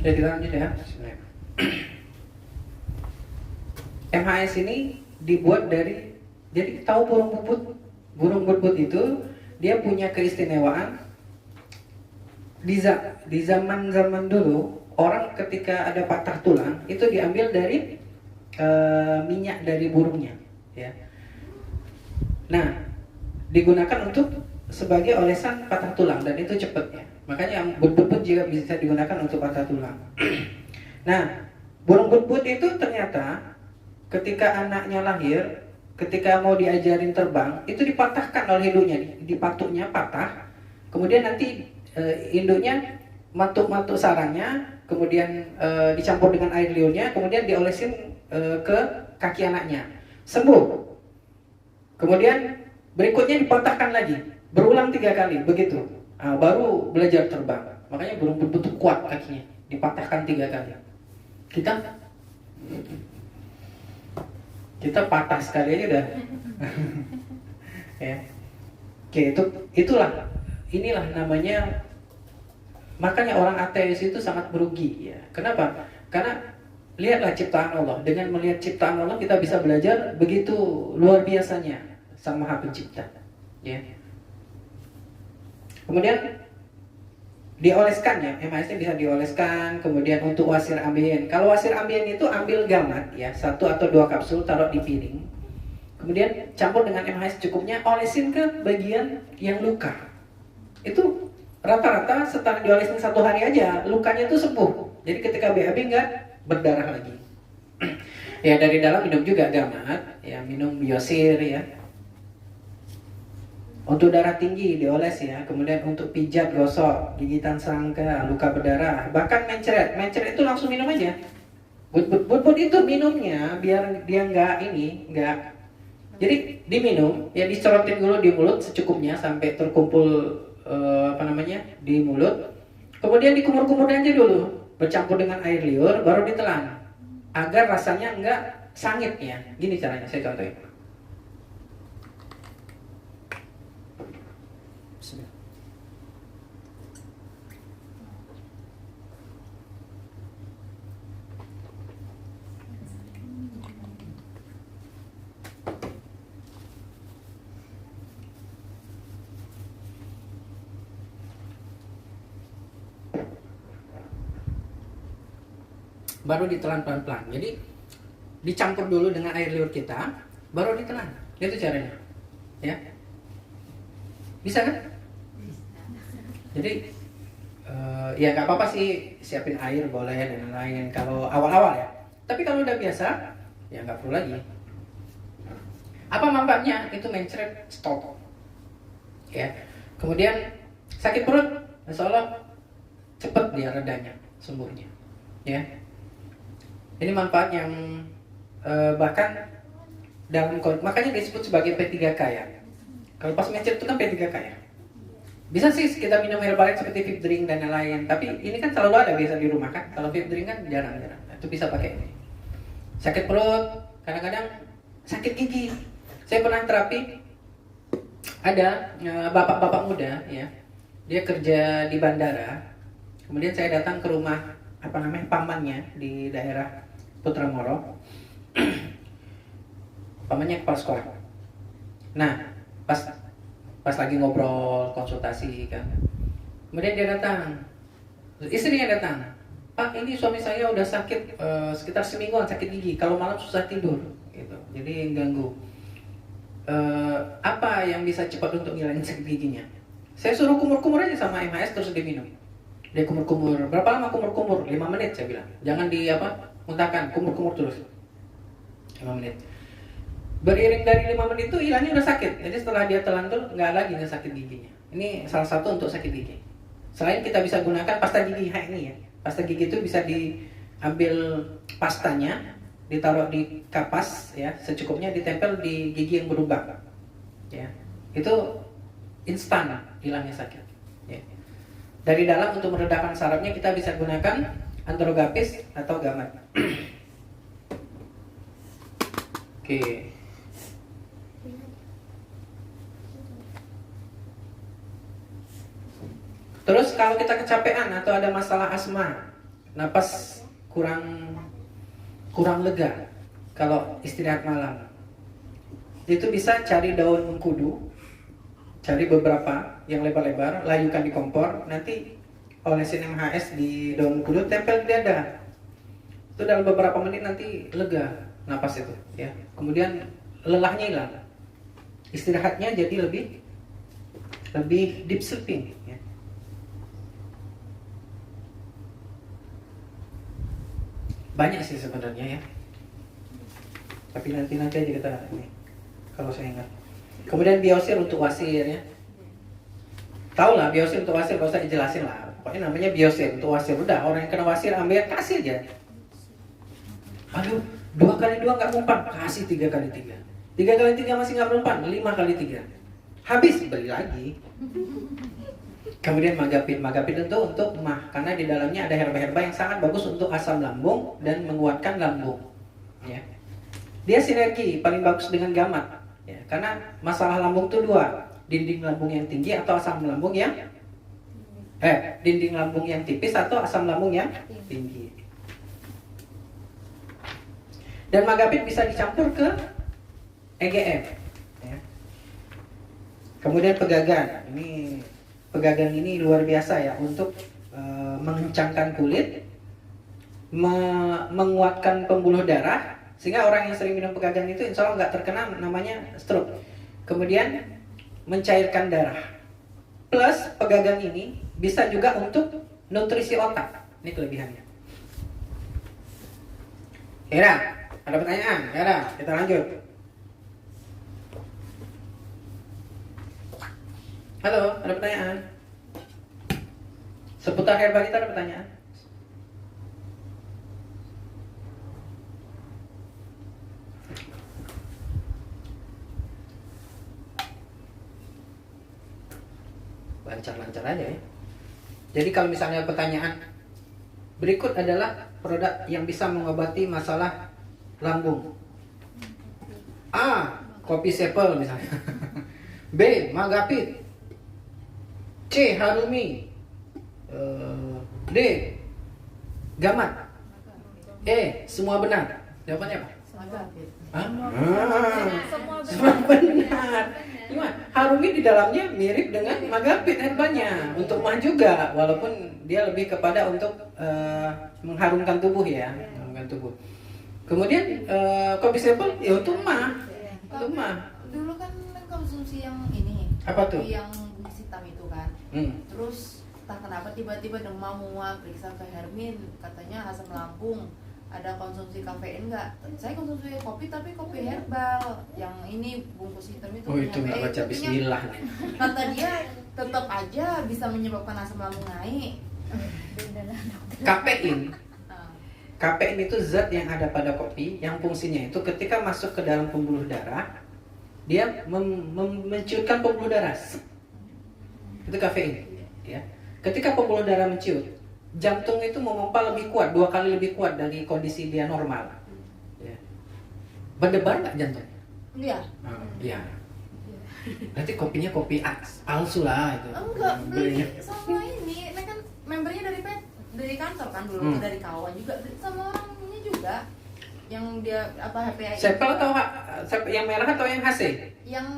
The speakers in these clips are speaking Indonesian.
Ya kita lanjut ya. MHS ini dibuat dari, jadi tahu burung puput? Burung puput itu dia punya keistimewaan. Di zaman dulu orang ketika ada patah tulang itu diambil dari minyak dari burungnya, ya. Nah, digunakan untuk sebagai olesan patah tulang dan itu cepat ya. Makanya yang but-but juga bisa digunakan untuk patah tulang. Nah, burung but-but itu ternyata ketika anaknya lahir, ketika mau diajarin terbang, itu dipatahkan oleh induknya, dipatuknya patah. Kemudian nanti induknya matuk-matuk sarangnya, kemudian dicampur dengan air liurnya, kemudian diolesin ke kaki anaknya, sembuh. Kemudian berikutnya dipatahkan lagi, berulang 3 kali, begitu. Baru belajar terbang. Makanya burung but-but kuat kakinya, dipatahkan 3 kali. Kita patah sekali aja udah. Ya. Oke, inilah namanya. Makanya orang ateis itu sangat merugi ya. Kenapa? Karena lihatlah ciptaan Allah. Dengan melihat ciptaan Allah kita bisa belajar begitu luar biasanya Sang Maha Pencipta. Ya. Kemudian dioleskan ya, MHS-nya bisa dioleskan. Kemudian untuk wasir ambien. Kalau wasir ambien itu ambil gamat ya, 1 atau 2 kapsul taruh di piring. Kemudian campur dengan MHS cukupnya, olesin ke bagian yang luka. Itu rata-rata setelah diolesin 1 hari aja lukanya itu sembuh. Jadi ketika BAB nggak berdarah lagi. Ya dari dalam minum juga gamat, ya minum biosir ya. Untuk darah tinggi dioles ya. Kemudian untuk pijat, gosok, gigitan serangga, luka berdarah, bahkan mencret itu langsung minum aja. But itu minumnya biar dia nggak. Jadi diminum, ya dicorotin dulu di mulut secukupnya sampai terkumpul di mulut. Kemudian dikumur-kumur aja dulu, bercampur dengan air liur, baru ditelan agar rasanya enggak sangit ya. Gini caranya, saya contohin. Baru ditelan pelan-pelan. Jadi dicampur dulu dengan air liur kita, baru ditelan. Itu caranya. Ya. Bisa kan? Jadi ya nggak apa-apa sih, siapin air boleh dan lain-lain kalau awal-awal ya. Tapi kalau udah biasa, ya nggak perlu lagi. Apa manfaatnya? Itu mencret stop. Ya. Kemudian sakit perut, insya Allah cepat dia redanya, sembuhnya. Ya. Ini manfaat yang bahkan makanya disebut sebagai P3K ya. Kalau pas mencret itu kan P3K ya. Bisa sih kita minum herbal seperti vape drink dan lain-lain, tapi ini kan selalu ada biasa di rumah kan. Kalau vape drink kan jarang-jarang. Itu bisa pakai ini. Sakit perut, kadang-kadang sakit gigi. Saya pernah terapi, ada bapak-bapak muda ya. Dia kerja di bandara. Kemudian saya datang ke rumah pamannya di daerah Putra Moro. Pamannya kepala sekolah. Nah, pas lagi ngobrol, konsultasi kan. Kemudian dia datang, istrinya datang. Pak, ini suami saya udah sakit sekitar semingguan, sakit gigi. Kalau malam susah tidur, gitu. Jadi ganggu. Apa yang bisa cepat untuk ngilangin sakit giginya? Saya suruh kumur-kumur aja sama MHS terus dia minum. Dia kumur-kumur. Berapa lama kumur-kumur? 5 menit saya bilang. Jangan muntahkan, kumur-kumur terus. 5 menit. Beriring dari 5 menit itu hilangnya udah sakit. Jadi setelah dia telan tuh nggak lagi sakit giginya. Ini salah satu untuk sakit gigi. Selain kita bisa gunakan pasta gigi ini ya. Pasta gigi itu bisa diambil pastanya, ditaruh di kapas ya, secukupnya ditempel di gigi yang berlubang. Ya. Itu instan hilangnya sakit. Ya. Dari dalam untuk meredakan sarafnya kita bisa gunakan Androgapis atau gamat. Oke. Terus kalau kita kecapean atau ada masalah asma, napas kurang lega kalau istirahat malam, itu bisa cari daun mengkudu, cari beberapa yang lebar-lebar, layukan di kompor, nanti olesin MHS di daun mengkudu, tempel di dada. Itu dalam beberapa menit nanti lega napas itu, ya. Kemudian lelahnya hilang, istirahatnya jadi lebih deep sleeping, ya. Banyak sih sebenarnya, ya. Tapi nanti aja kita ini, kalau saya ingat. Kemudian biosir untuk wasir, ya. Tahu lah biosir untuk wasir, gak usah dijelasin lah. Pokoknya namanya biosir untuk wasir. Udah, orang yang kena wasir ambil, kasih aja. Aduh, 2 kali 2 nggak mempan, kasih 3 kali 3. 3 kali 3 masih nggak mempan, 5 kali 3. Habis, beli lagi. Kemudian magapit itu untuk mah, karena di dalamnya ada herba-herba yang sangat bagus untuk asam lambung dan menguatkan lambung. Ya. Dia sinergi, paling bagus dengan gamat. Ya, karena masalah lambung itu 2, dinding lambung yang tinggi atau asam lambung yang dinding lambung yang tipis atau asam lambung yang tinggi. Dan magapit bisa dicampur ke EGF. Ya. Kemudian pegagan. Pegagan ini luar biasa ya untuk mengencangkan kulit, menguatkan pembuluh darah, sehingga orang yang sering minum pegagan itu insya Allah nggak terkena namanya stroke. Kemudian mencairkan darah. Plus pegagan ini bisa juga untuk nutrisi otak. Ini kelebihannya. Kira, ada pertanyaan? Kira, kita lanjut. Halo, ada pertanyaan? Seputar herba kita ada pertanyaan? Lancar-lancar aja ya. Jadi kalau misalnya pertanyaan berikut adalah produk yang bisa mengobati masalah lambung. A. Kopi sepel misalnya. B. Magapit. C. Harumi. D. Gamat. E. Semua benar. Jawabannya apa? Magapit. Semua benar. Gimana? Harumi di dalamnya mirip dengan magapit herbanya untuk mah juga, walaupun dia lebih kepada untuk mengharumkan tubuh ya, mengharumkan tubuh. Kemudian kopi sepel ya untuk mah, untuk mah. Dulu kan konsumsi yang ini, Apa tuh? yang bungkus hitam itu kan. Terus entah kenapa tiba-tiba demam mual, periksa ke Hermin, katanya asam lambung. Ada konsumsi kafein nggak? Saya konsumsi kopi tapi kopi herbal. Yang ini bungkus hitam itu. Oh itu nggak baca bismillah nih. Kata dia tetap aja bisa menyebabkan asam lambung naik. Kafein itu zat yang ada pada kopi yang fungsinya itu ketika masuk ke dalam pembuluh darah dia menciutkan pembuluh darah. Itu kafein. Ya. Ketika pembuluh darah menciut, jantung itu memompa lebih kuat, 2 kali lebih kuat dari kondisi dia normal. Ya. Berdebar nggak jantung? Iya. Iya. Nanti kopinya kopi palsu lah itu. Enggak, beli sama ini kan membernya dari kantor kan dulu, dari kawan juga, sama orangnya juga. Yang dia apa HPI Sepel atau yang merah atau yang HC? Yang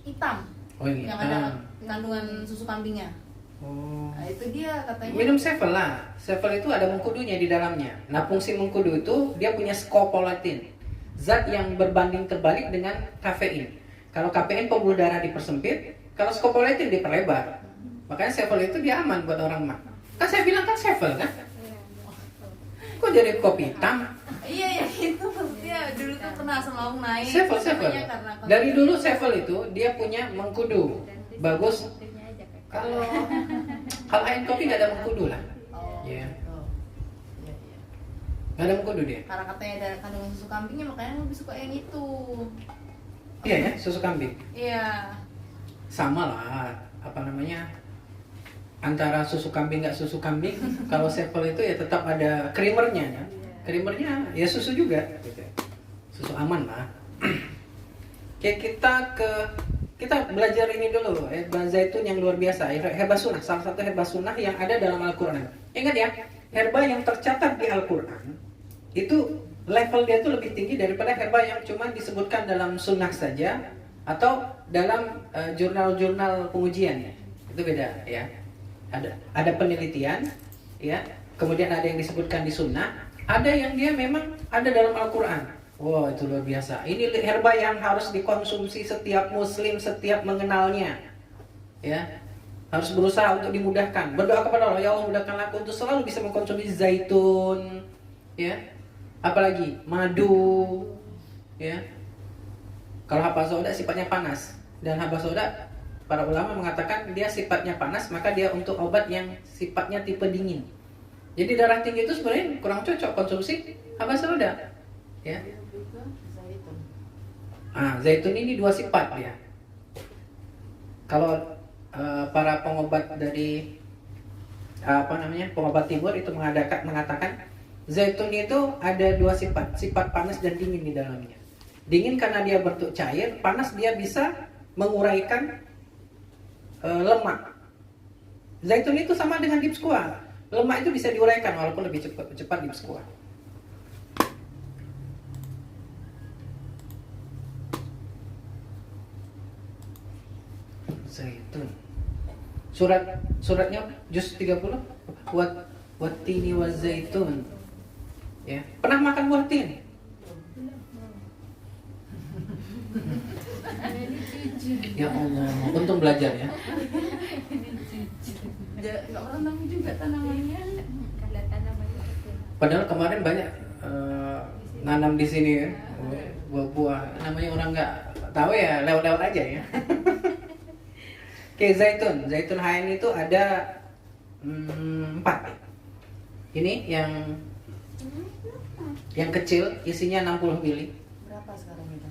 hitam. Oh yang ada kandungan susu kambingnya. Oh. Nah, itu dia katanya. Minum Sevel lah. Sevel itu ada mengkudunya di dalamnya. Nah, fungsi mengkudu itu dia punya scopoletin, zat yang berbanding terbalik dengan kafein. Kalau kafein pembuluh darah dipersempit, kalau scopoletin diperlebar. Makanya Sevel itu dia aman buat orang mah. Kan saya bilang kan Sevel kan? Kok jadi kopi hitam? Iya ya itu maksudnya dulu tuh pernah asam lambung naik. Sevel. Karena Dari dulu Sevel itu dia punya mengkudu. Bagus. Kalau air kopi nggak ada mengkudu lah. Iya. Iya. Nggak ada mengkudu dia. Karena katanya ada kandungan susu kambingnya makanya lebih suka yang itu. Iya ya, susu kambing. Iya. Sama lah, apa namanya? Antara susu kambing nggak susu kambing, kalau Sevel itu ya tetap ada creamernya ya. Creamernya ya susu juga gitu. Susu aman lah. Oke, kita belajar ini dulu, herba zaitun yang luar biasa, herba sunnah, salah satu herba sunnah yang ada dalam Al-Quran. Ingat ya, herba yang tercatat di Al-Quran itu level dia itu lebih tinggi daripada herba yang cuma disebutkan dalam sunnah saja atau dalam jurnal-jurnal pengujian. Itu beda ya. Ada penelitian ya, kemudian ada yang disebutkan di sunnah, ada yang dia memang ada dalam Al-Quran. Wow, itu luar biasa. Ini herba yang harus dikonsumsi setiap muslim, setiap mengenalnya. Ya, harus berusaha untuk dimudahkan. Berdoa kepada Allah, ya Allah mudahkanlah aku untuk selalu bisa mengkonsumsi zaitun, ya. Apalagi madu, ya. Kalau habas sauda sifatnya panas, dan habas sauda para ulama mengatakan dia sifatnya panas, maka dia untuk obat yang sifatnya tipe dingin. Jadi darah tinggi itu sebenarnya kurang cocok konsumsi habas sauda, ya. Zaitun ini dua sifat ya. Kalau para pengobat dari pengobat timur itu mengatakan zaitun itu ada dua sifat panas dan dingin di dalamnya. Dingin karena dia bentuk cair, panas dia bisa menguraikan lemak. Zaitun itu sama dengan deep squat. Lemak itu bisa diuraikan walaupun lebih cepat deep squat. Zaitun. Suratnya juz 30 Wattini wa zaitun. Ya. Pernah makan buah tin? Ya Allah, untung belajar ya. Nggak pernah nemu juga tanamannya. Padahal kemarin banyak nanam di sini ya, buah-buah. Namanya orang nggak tahu ya, lewat-lewat aja ya. Oke, zaitun hain itu ada 4. Ini yang kecil isinya 60 mili. Berapa sekarang itu?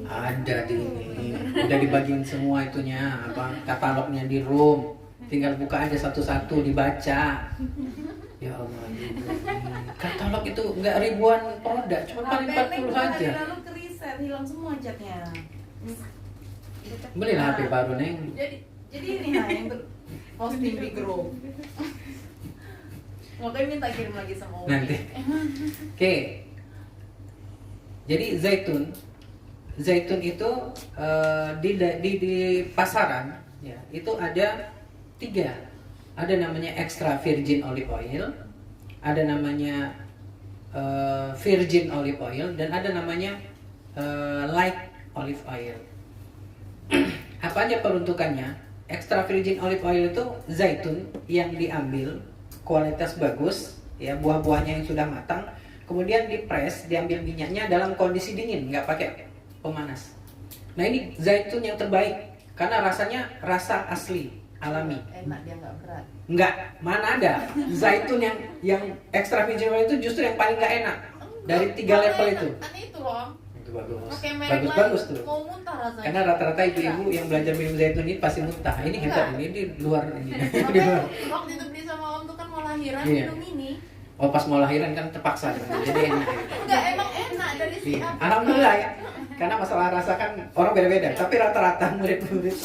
Ada di ini, udah dibagiin semua itunya, katalognya di room. Tinggal buka aja satu-satu dibaca. Ya Allah, katalog itu nggak ribuan produk, cuma paling 40 saja. Lalu ke riset, hilang semua catnya. Belilah HP baru Neng. Jadi ini yang posting di grup. Makanya minta kirim lagi sama Umi. Nanti. Oke. Jadi zaitun itu di pasaran ya, itu ada 3. Ada namanya extra virgin olive oil, ada namanya virgin olive oil, dan ada namanya light olive oil. Apa aja peruntukannya? Extra virgin olive oil itu zaitun yang diambil kualitas bagus, ya, buah-buahnya yang sudah matang, kemudian dipres, diambil minyaknya dalam kondisi dingin, nggak pakai pemanas. Nah ini zaitun yang terbaik karena rasanya rasa asli, alami. Enak, dia nggak berat. Nggak, mana ada zaitun yang extra virgin oil itu justru yang paling nggak enak dari 3 level itu. Aneh itu loh. Itu bagus, Pakai merek bagus tuh. mau muntah rasanya. Karena rata-rata ibu-ibu yang belajar minum zaitun ini pasti muntah. Ini hebat, ini di luar ini. Di luar. Waktu itu beli sama Om tuh kan mau lahiran Iya. minum ini. Oh pas mau lahiran kan terpaksa, jadi enak. Enggak, emang enak dari si Iya. Alhamdulillah ya. Karena masalah rasa kan orang beda-beda. Tapi rata-rata murid-murid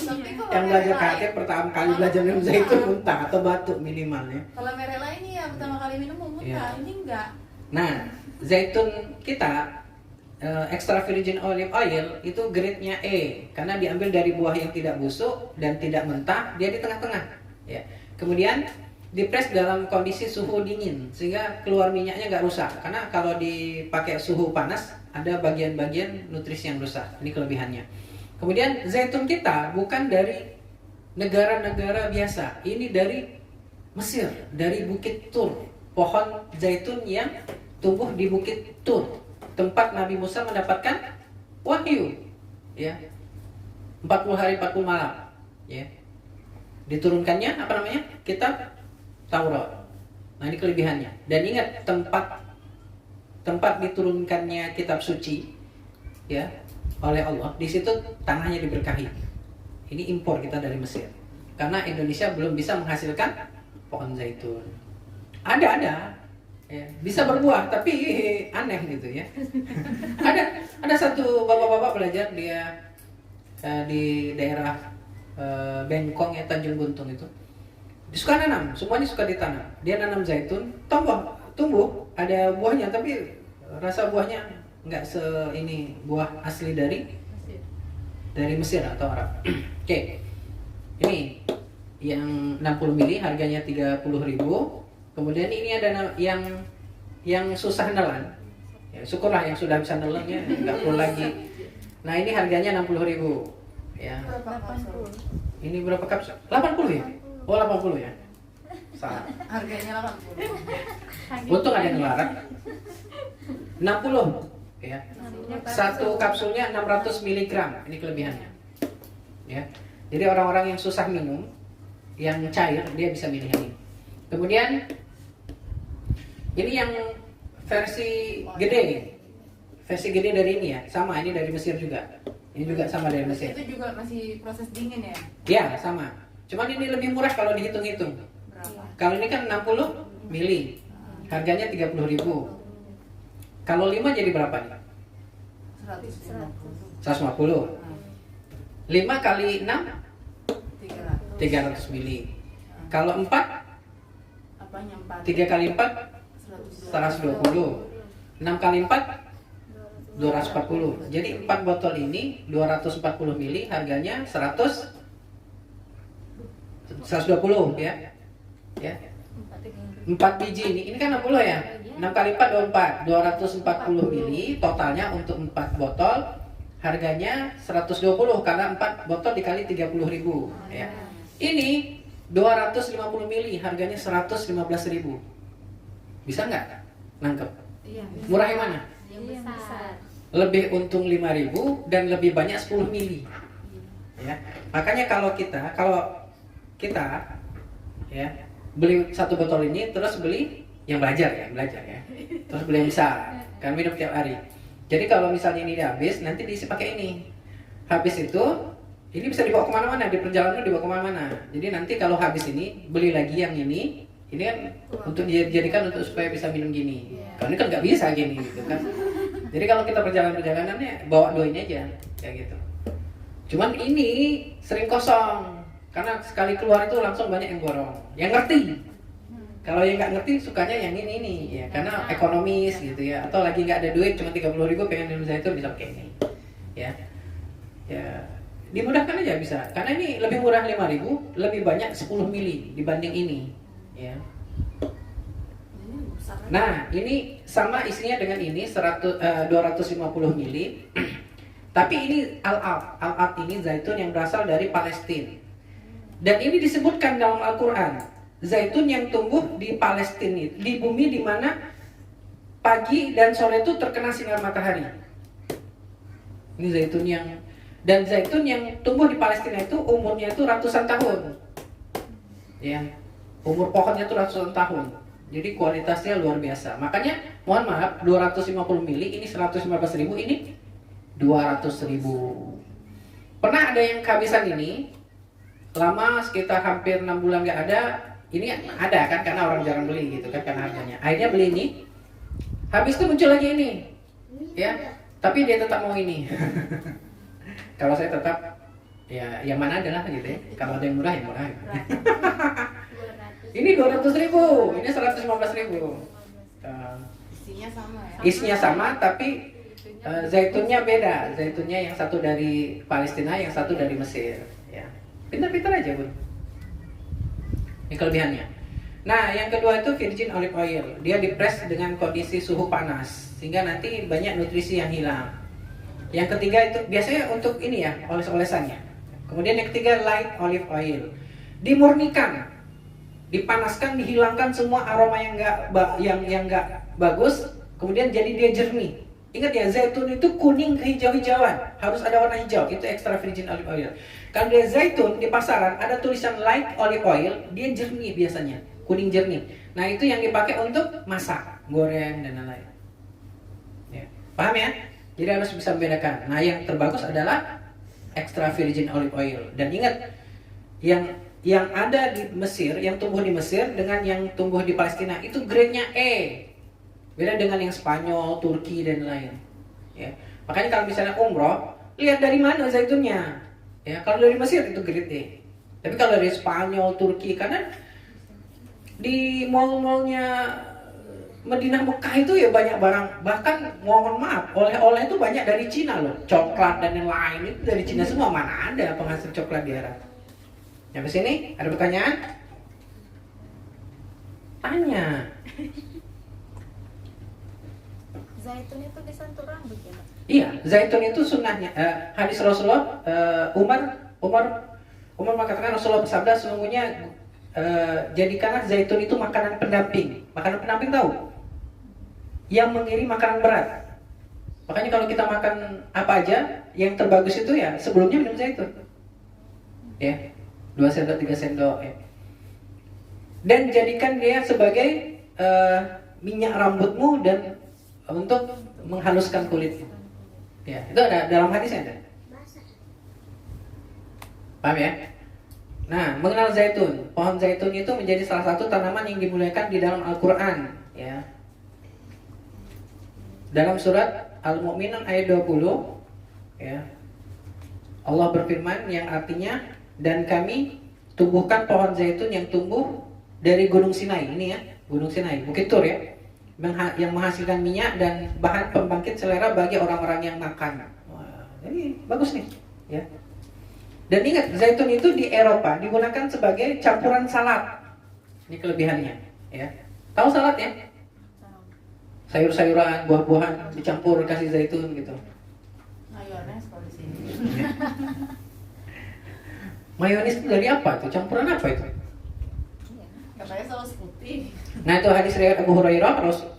yang belajar karate pertama kali belajar minum zaitun muntah atau batuk minimalnya. Kalau merek lain ya pertama kali minum mau muntah, Iya. ini enggak. Nah, zaitun kita extra virgin olive oil itu grade-nya E karena diambil dari buah yang tidak busuk dan tidak mentah, dia di tengah-tengah. Ya. Kemudian dipres dalam kondisi suhu dingin sehingga keluar minyaknya nggak rusak. Karena kalau dipakai suhu panas ada bagian-bagian nutrisi yang rusak. Ini kelebihannya. Kemudian zaitun kita bukan dari negara-negara biasa. Ini dari Mesir, dari Bukit Tur. Pohon zaitun yang tumbuh di Bukit Tur, tempat Nabi Musa mendapatkan wahyu, ya, 40 hari 40 malam, ya, diturunkannya apa namanya, kitab Taurat. Nah ini kelebihannya. Dan ingat tempat diturunkannya kitab suci, ya, oleh Allah, di situ tanahnya diberkahi. Ini impor kita dari Mesir, karena Indonesia belum bisa menghasilkan pohon zaitun. Ada. Ya, bisa berbuah tapi aneh gitu ya. ada satu bapak-bapak belajar di daerah Bengkong ya, Tanjung Buntung itu. suka nanam, semuanya suka ditanam. Dia nanam zaitun, tumbuh, ada buahnya, tapi rasa buahnya nggak ini buah asli dari Mesir atau Arab. Oke, ini yang 60 mili harganya 30.000. Kemudian ini ada yang susah nelan. Ya, syukurlah yang sudah bisa nelan ya, nggak perlu lagi. Nah ini harganya 60.000. Ya. Ini berapa kapsul? 80 ya? Oh 80 ya? Salah. Harganya 80. Untung ada yang ngelarak. 60 ya. Satu kapsulnya 600 mg. Ini kelebihannya. Ya. Jadi orang-orang yang susah minum, yang cair, dia bisa milih ini. Kemudian ini yang versi gede. Versi gede dari ini ya. Sama, ini dari Mesir juga. Ini juga sama dari Mesir. Itu juga masih proses dingin ya? Ya, sama. Cuman ini lebih murah kalau dihitung-hitung. Berapa? Kalau ini kan 60 mili. Harganya 30.000. Kalau 5 jadi berapa nih? 150. 5 kali 6 300 mili. Kalau 4 Apanya 4? 3 kali 4 120. 6 kali 4 240. Jadi 4 botol ini 240 mili harganya 120 ya. Ya. 4 biji ini kan 60 ya. 6 kali 4 24 240 mili totalnya untuk 4 botol harganya 120 karena 4 botol dikali 30.000 ya. Ini 250 mili harganya 115.000. Bisa nggak nangkep? Iya. Murah yang mana? Yang besar. Lebih untung 5.000 dan lebih banyak 10 mili. Ya. Makanya kalau kita ya beli satu botol ini terus beli yang belajar ya. Terus beli yang besar, kan minum tiap hari. Jadi kalau misalnya ini udah habis, nanti diisi pakai ini. Habis itu, ini bisa dibawa kemana-mana, di perjalanan dibawa kemana-mana. Jadi nanti kalau habis ini, beli lagi yang ini kan untuk dijadikan untuk supaya bisa minum gini. Kalau ini kan nggak bisa gini gitu kan. Jadi kalau kita perjalanannya bawa 2 ini aja, kayak gitu. Cuman ini sering kosong, karena sekali keluar itu langsung banyak yang borong. Yang ngerti. Kalau yang nggak ngerti sukanya yang ini ya, karena ekonomis gitu ya. Atau lagi nggak ada duit, cuma 30.000 pengen minum zaitun bisa pakai ini. Ya, dimudahkan aja bisa. Karena ini lebih murah 5.000, lebih banyak 10 mili dibanding ini. Ya. Nah, ini sama isinya dengan ini 250 mili. Tapi ini al-aq ini zaitun yang berasal dari Palestina. Dan ini disebutkan dalam Al-Qur'an, zaitun yang tumbuh di Palestina, di bumi di mana pagi dan sore itu terkena sinar matahari. Ini zaitun yang tumbuh di Palestina itu umurnya itu ratusan tahun. Ya. Umur pohonnya itu ratusan tahun. Jadi kualitasnya luar biasa. Makanya mohon maaf 250 mili ini 115.000, ini 200.000. Pernah ada yang kehabisan ini lama sekitar hampir 6 bulan nggak ada. Ini ada kan karena orang jarang beli gitu kan karena harganya. Akhirnya beli ini. Habis itu muncul lagi ini. Ya. Tapi dia tetap mau ini. Kalau saya tetap ya yang mana adalah gitu ya. Kalau ada yang murah yang murah. Ini 200.000, ini 115.000. Isinya sama ya? Isinya sama tapi zaitunnya beda. Zaitunnya yang satu dari Palestina, yang satu dari Mesir. Ya. Pintar-pintar aja bun. Ini kelebihannya. Nah, yang kedua itu virgin olive oil. Dia dipres dengan kondisi suhu panas sehingga nanti banyak nutrisi yang hilang. Yang ketiga itu biasanya untuk ini ya, oles-olesannya. Kemudian yang ketiga light olive oil. Dimurnikan, dipanaskan, dihilangkan semua aroma yang nggak bagus. Kemudian jadi dia jernih. Ingat ya, zaitun itu kuning kehijau-hijauan, harus ada warna hijau, itu extra virgin olive oil. Kalau dia zaitun di pasaran ada tulisan light olive oil, dia jernih biasanya, kuning jernih. Nah itu yang dipakai untuk masak, goreng dan lain-lain. Ya. Paham ya? Jadi harus bisa membedakan. Nah yang terbagus adalah extra virgin olive oil. Dan ingat, yang ada di Mesir, yang tumbuh di Mesir dengan yang tumbuh di Palestina itu grade-nya E. Beda dengan yang Spanyol, Turki dan lain. Ya. Makanya kalau misalnya umroh, lihat dari mana zaitunnya. Ya, kalau dari Mesir itu grade E. Tapi kalau dari Spanyol, Turki, karena Di mall-mallnya Madinah Mekah itu ya banyak barang, bahkan mohon maaf, oleh-oleh itu banyak dari Cina loh, coklat dan yang lain itu dari Cina semua. Mana ada penghasil coklat di Arab? Sampai sini ada pertanyaan? Tanya. Zaitun itu disentuh rambut ya, Pak? Iya, zaitun itu sunnahnya. Hadis Rasulullah, Umar mengatakan, Rasulullah bersabda, sesungguhnya jadikanlah zaitun itu makanan pendamping. Makanan pendamping tahu? Yang mengiring makanan berat. Makanya kalau kita makan apa aja, yang terbagus itu ya sebelumnya minum zaitun. Ya, 2 sendok 3 sendok ya. Dan jadikan dia sebagai minyak rambutmu dan untuk menghaluskan kulitmu. Ya, itu ada dalam hadisnya ada. Paham ya? Nah, mengenal zaitun. Pohon zaitun itu menjadi salah satu tanaman yang dimuliakan di dalam Al-Qur'an, ya. Dalam surat Al-Mu'minun ayat 20, ya. Allah berfirman yang artinya, dan kami tumbuhkan pohon zaitun yang tumbuh dari Gunung Sinai. Ini ya, Gunung Sinai, Bukit Tur ya. Yang menghasilkan minyak dan bahan pembangkit selera bagi orang-orang yang makan. Wah, jadi bagus nih, ya. Dan ingat, zaitun itu di Eropa digunakan sebagai campuran salad. Ini kelebihannya, ya. Tahu salad ya? Sayur-sayuran, buah-buahan dicampur kasih zaitun gitu. Mayones kalau di sini. Mayonis itu dari apa tuh? Campuran apa itu? Katanya saus putih. Nah, itu hadis riwayat Abu Hurairah,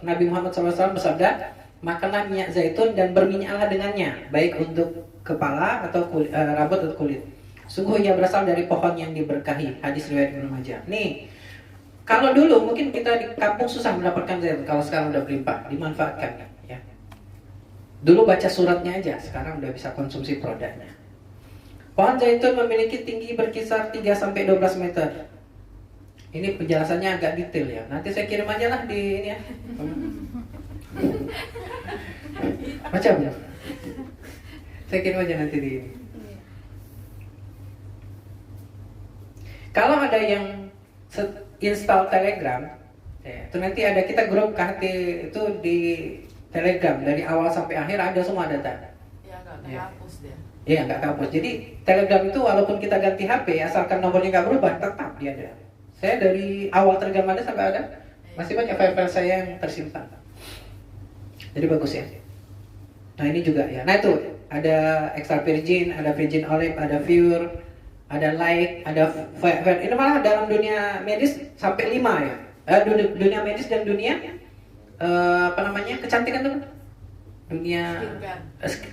Nabi Muhammad SAW bersabda, makanlah minyak zaitun dan berminyaklah dengannya, baik untuk kepala atau rambut atau kulit. Sungguh ia berasal dari pohon yang diberkahi. Hadis riwayat Ibnu Majah. Nih, kalau dulu mungkin kita di kampung susah mendapatkan zaitun, kalau sekarang udah berlimpah, dimanfaatkan ya. Dulu baca suratnya aja, sekarang udah bisa konsumsi produknya. Pohon zaitun memiliki tinggi berkisar 3 sampai 12 meter. Ini penjelasannya agak detail ya. Nanti saya kirim aja lah di ini ya. Baca belum? Saya kirim aja nanti di ini. Kalau ada yang install Telegram, ya, itu nanti ada kita grup KHT itu di Telegram dari awal sampai akhir ada semua data. Ya nggak Ya. kehapus dia. Iya, nggak kehapus. Jadi Telegram itu walaupun kita ganti HP, asalkan nomornya nggak berubah, tetap dia ada. Saya dari awal Telegram ada sampai ada, masih banyak file-file saya yang tersimpan. Jadi bagus ya. Nah ini juga ya. Nah itu ada extra virgin, ada virgin olive, ada pure, ada light, ada fair. Ini malah dalam dunia medis sampai 5 ya. Dunia medis dan dunia kecantikan tuh. Dunia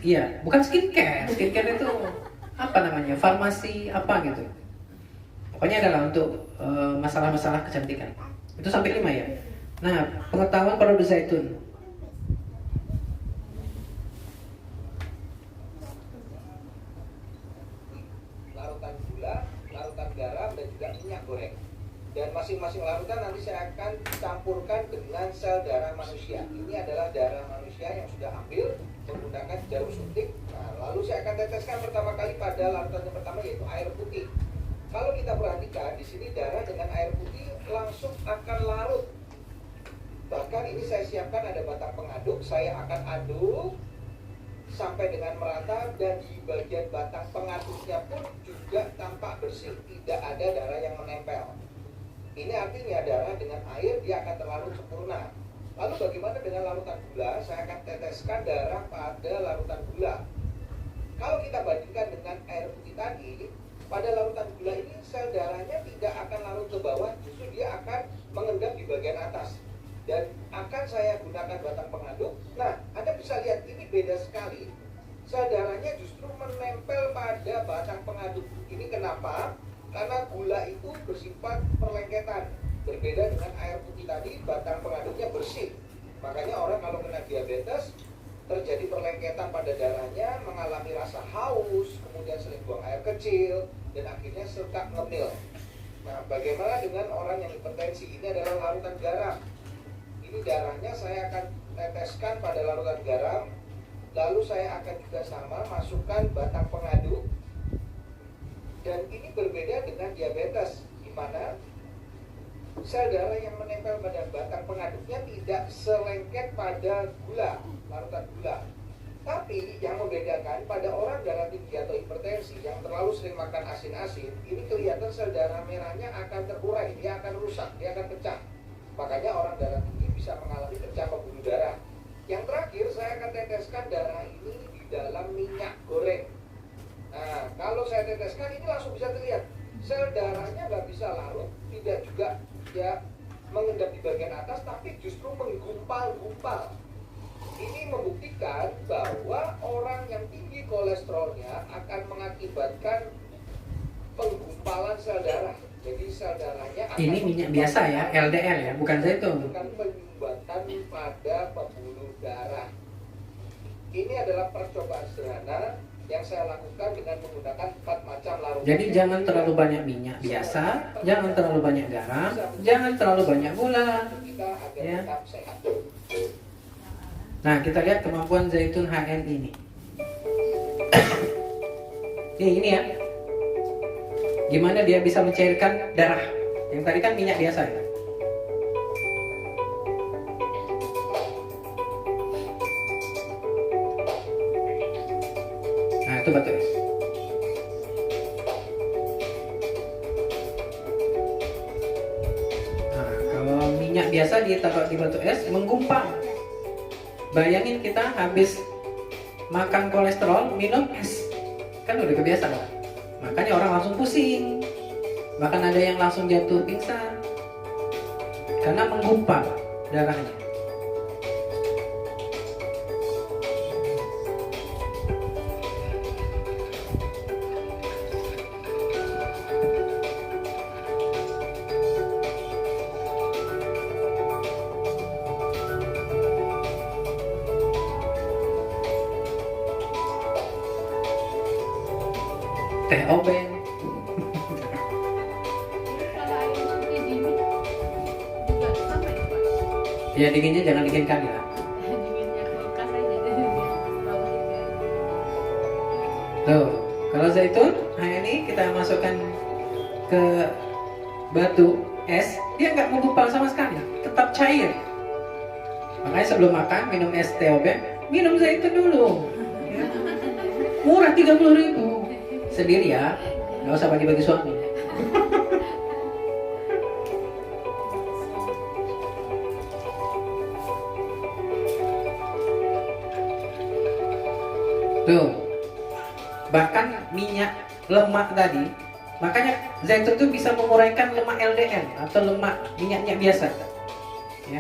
iya, bukan skincare. Skincare itu apa namanya? Farmasi apa gitu. Pokoknya adalah untuk masalah-masalah kecantikan. Itu sampai 5 ya. Nah, pengetahuan produk zaitun. Larutan gula, larutan garam, dan juga minyak goreng. Dan masing-masing larutan nanti saya akan campurkan dengan sel darah manusia. Ini adalah darah manusia yang sudah ambil menggunakan jarum suntik. Nah, lalu saya akan teteskan pertama kali pada larutan yang pertama, yaitu air putih. Kalau kita perhatikan di sini darah dengan air putih langsung akan larut. Bahkan ini saya siapkan ada batang pengaduk, saya akan aduk sampai dengan merata, dan di bagian batang pengaduknya pun juga tampak bersih, tidak ada darah yang menempel. Ini artinya darah dengan air dia akan terlarut sempurna. Lalu bagaimana dengan larutan gula? Saya akan teteskan darah pada larutan gula. Kalau kita bandingkan dengan air putih tadi, pada larutan gula ini sel darahnya tidak akan larut ke bawah, justru dia akan mengendap di bagian atas. Dan akan saya gunakan batang pengaduk. Nah, Anda bisa lihat ini beda sekali. Sel darahnya justru menempel pada batang pengaduk. Ini kenapa? Karena gula itu bersifat perlengketan. Berbeda dengan air putih tadi, batang pengaduknya bersih. Makanya orang kalau kena diabetes, terjadi perlengketan pada darahnya, mengalami rasa haus, kemudian sering buang air kecil, dan akhirnya suka ngemil. Nah, bagaimana dengan orang yang hipertensi? Ini adalah larutan garam. Ini darahnya saya akan teteskan pada larutan garam. Lalu saya akan juga sama masukkan batang pengaduk. Dan ini berbeda dengan diabetes, di mana sel darah yang menempel pada batang pengaduknya tidak selengket pada gula, larutan gula. Tapi yang membedakan pada orang darah tinggi atau hipertensi yang terlalu sering makan asin-asin, ini kelihatan sel darah merahnya akan terurai, dia akan rusak, dia akan pecah. Makanya orang darah tinggi bisa mengalami pecah pembuluh darah. Yang terakhir, saya akan teteskan darah ini di dalam minyak goreng. Nah, kalau saya teteskan ini langsung bisa terlihat sel darahnya nggak bisa larut, tidak juga ya mengendap di bagian atas, tapi justru menggumpal-gumpal. Ini membuktikan bahwa orang yang tinggi kolesterolnya akan mengakibatkan penggumpalan sel darah. Jadi sel darahnya akan Ini minyak biasa ya, LDL ya, bukan zaitun. bukan penyumbatan pada pembuluh darah. Ini adalah percobaan sederhana yang saya lakukan dengan menggunakan 4 macam larutan. Jadi jangan terlalu banyak minyak biasa, jangan terlalu banyak garam, jangan terlalu banyak gula. Kita agar Ya. tetap sehat. Nah, kita lihat kemampuan zaitun HN ini. Ini ya. Gimana dia bisa mencairkan darah? Yang tadi kan minyak biasa ya. Nah, itu batu es. Nah, kalau minyak biasa ditaruh di batu es menggumpal. Bayangin kita habis makan kolesterol, minum es. Kan udah kebiasaan. Makanya orang langsung pusing. Bahkan ada yang langsung jatuh pingsan. Karena menggumpal darahnya. Teh oben. Kalau air putih dingin juga sama ya Pak? Ya dinginnya jangan dingin kali lah. Dinginnya kulkas aja deh biar bagus juga. Tuh, kalau zaitun, nah ini kita masukkan ke batu es, dia nggak menggumpal sama sekali, tetap cair. Makanya sebelum makan minum es teh oben, minum zaitun dulu. Ya. Murah 30.000 sendiri ya, nggak usah bagi-bagi suami. Tuh, bahkan minyak lemak tadi, makanya zaitun itu bisa menguraikan lemak LDL atau lemak minyak biasa. Ya.